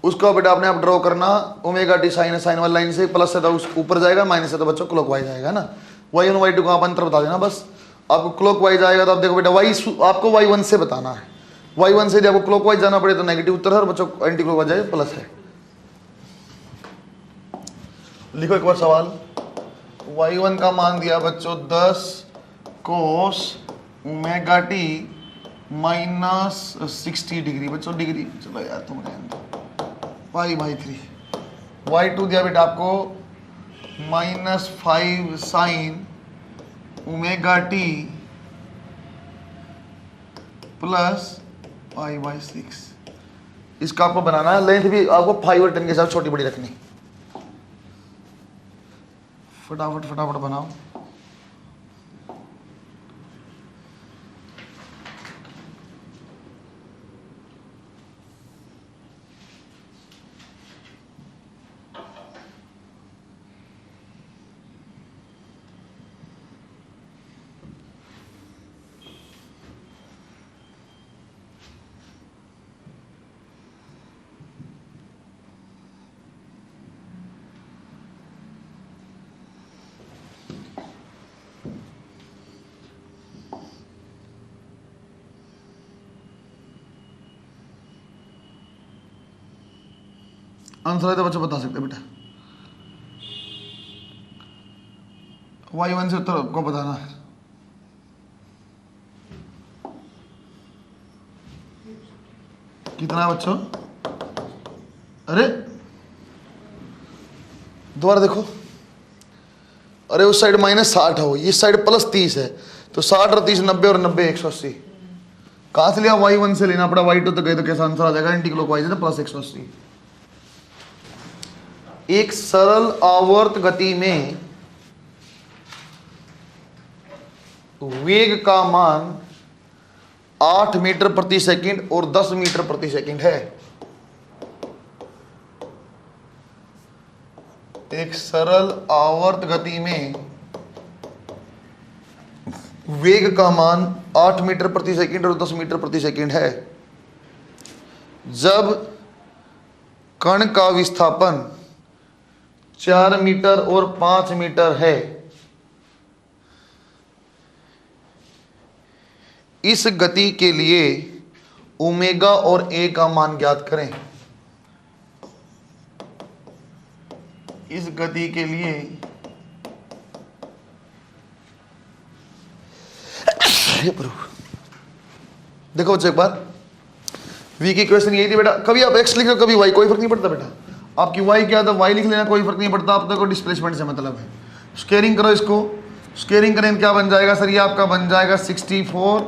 उसका बेटा आपने आप ड्रॉ करना ओमेगा टी साइन वाली लाइन से, प्लस से तो उस ऊपर जाएगा, माइनस से तो बच्चों क्लॉकवाइज आएगा ना। y1 y2 का आप अंतर बता देना बस, आपको क्लॉकवाइज आएगा तो आप देखो बेटा आपको y1 से बताना है, y1 से जब आपको क्लॉकवाइज जाना पड़े तो नेगेटिव उत्तर है और बच्चों एंटी क्लॉकवाइज जाए प्लस है। लिखो एक बार सवाल, y1 का मान दिया बच्चों 10 कोस ओमेगा टी माइनस 60 डिग्री, बच्चों डिग्री चलो यार तुम पाई बाई 3। y2 दिया बेटा आपको -5 sine omega t plus pi by 6। इसका आपको बनाना है, लेंथ भी आपको 5 और 10 के साथ छोटी बड़ी रखनी, फटाफट फटाफट बनाओ। आंसर है तो बच्चों बता सकते बेटा। y1 से उत्तर को बताना है। कितना है बच्चों? अरे दोबारा देखो, अरे उस साइड -60 हो, इस साइड +30 है, तो 60 और 30 90 और 90 180। कहाँ से लिया? y1 से लेना पड़ा, y2 तो गए तो कैसा आंसर आ जाएगा? एंटी क्लॉकवाइज है तो +180। एक सरल आवर्त गति में वेग का मान 8 मीटर प्रति सेकंड और 10 मीटर प्रति सेकंड है। एक सरल आवर्त गति में वेग का मान 8 मीटर प्रति सेकंड और 10 मीटर प्रति सेकंड है। जब कण का विस्थापन 4 मीटर और 5 मीटर है, इस गति के लिए ओमेगा और ए का मान ज्ञात करें। इस गति के लिए देखो बच्चों एक बार, v की इक्वेशन यही थी बेटा, कभी आप x लिख रहे हो कभी y, कोई फर्क नहीं पड़ता बेटा। आपकी y क्या था, y लिख लेना, कोई फर्क नहीं पड़ता, आप तो डिस्प्लेसमेंट से मतलब है। स्केयरिंग करो इसको, स्केयरिंग करें क्या बन जाएगा सर? ये आपका बन जाएगा 64,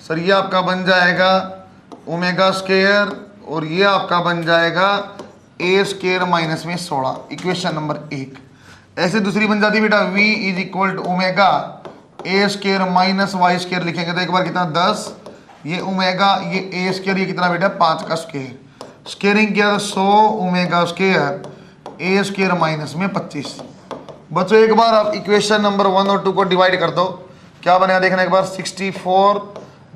सर ये आपका बन जाएगा ओमेगा स्केयर, और ये आपका बन जाएगा ए स्केयर माइनस में 16, इक्वेशन नंबर 1। ऐसे दूसरी बन जाती है बेटा, v is equal to omega a square minus y square लिखेंगे तो एक बार कितना 10, ये ओमेगा, ये ए स्केयर, ये कितना बेटा 5 का स्केयर। स्केयरिंग किया तो 100 ओमेगा स्केयर ए स्केयर माइनस में 25। बच्चों एक बार आप इक्वेशन नंबर 1 और 2 को डिवाइड कर दो, क्या बनेगा देखना एक बार, 64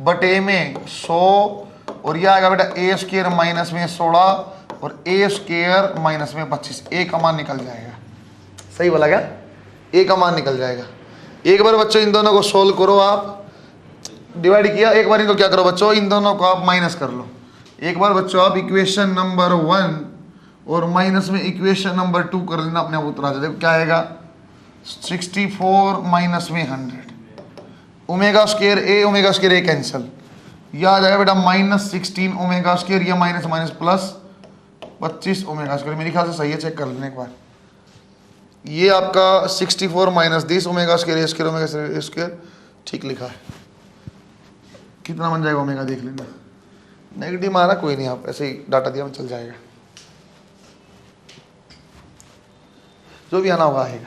बटे में 100, और यह आएगा बेटा ए स्केयर माइनस में 16 और ए स्केयर माइनस में 25। ए का मान निकल जाएगा। सही बोला क्या? ए का मान निकल जाएगा। एक बार बच्चों इन दोनों को सोल्व करो, आप डिवाइड किया, एक बार इनको क्या करो बच्चों, इन दोनों को आप माइनस कर लो। एक बार बच्चों आप इक्वेशन नंबर 1 और माइनस में इक्वेशन नंबर 2 कर लेना, अपने आप उत्तर आ जाएगा। क्या आएगा? 64 माइनस में 100, ओमेगा स्केयर ए कैंसिल, यह आ जाएगा बेटा -16 ओमेगा स्केयर, ये minus minus plus 25 omega square. मेरे ख्याल से सही है, चेक कर लेना एक बार। ये आपका 64 माइनस 10 ओमेगा स्केयर ए स्केयर ओमेगा स्केयर ठीक लिखा है। कितना बन जाएगा ओमेगा देख लेना। नेगेटिव मारा कोई नहीं, आप ऐसे ही डाटा दिया चल जाएगा, जो भी आना होगा आएगा।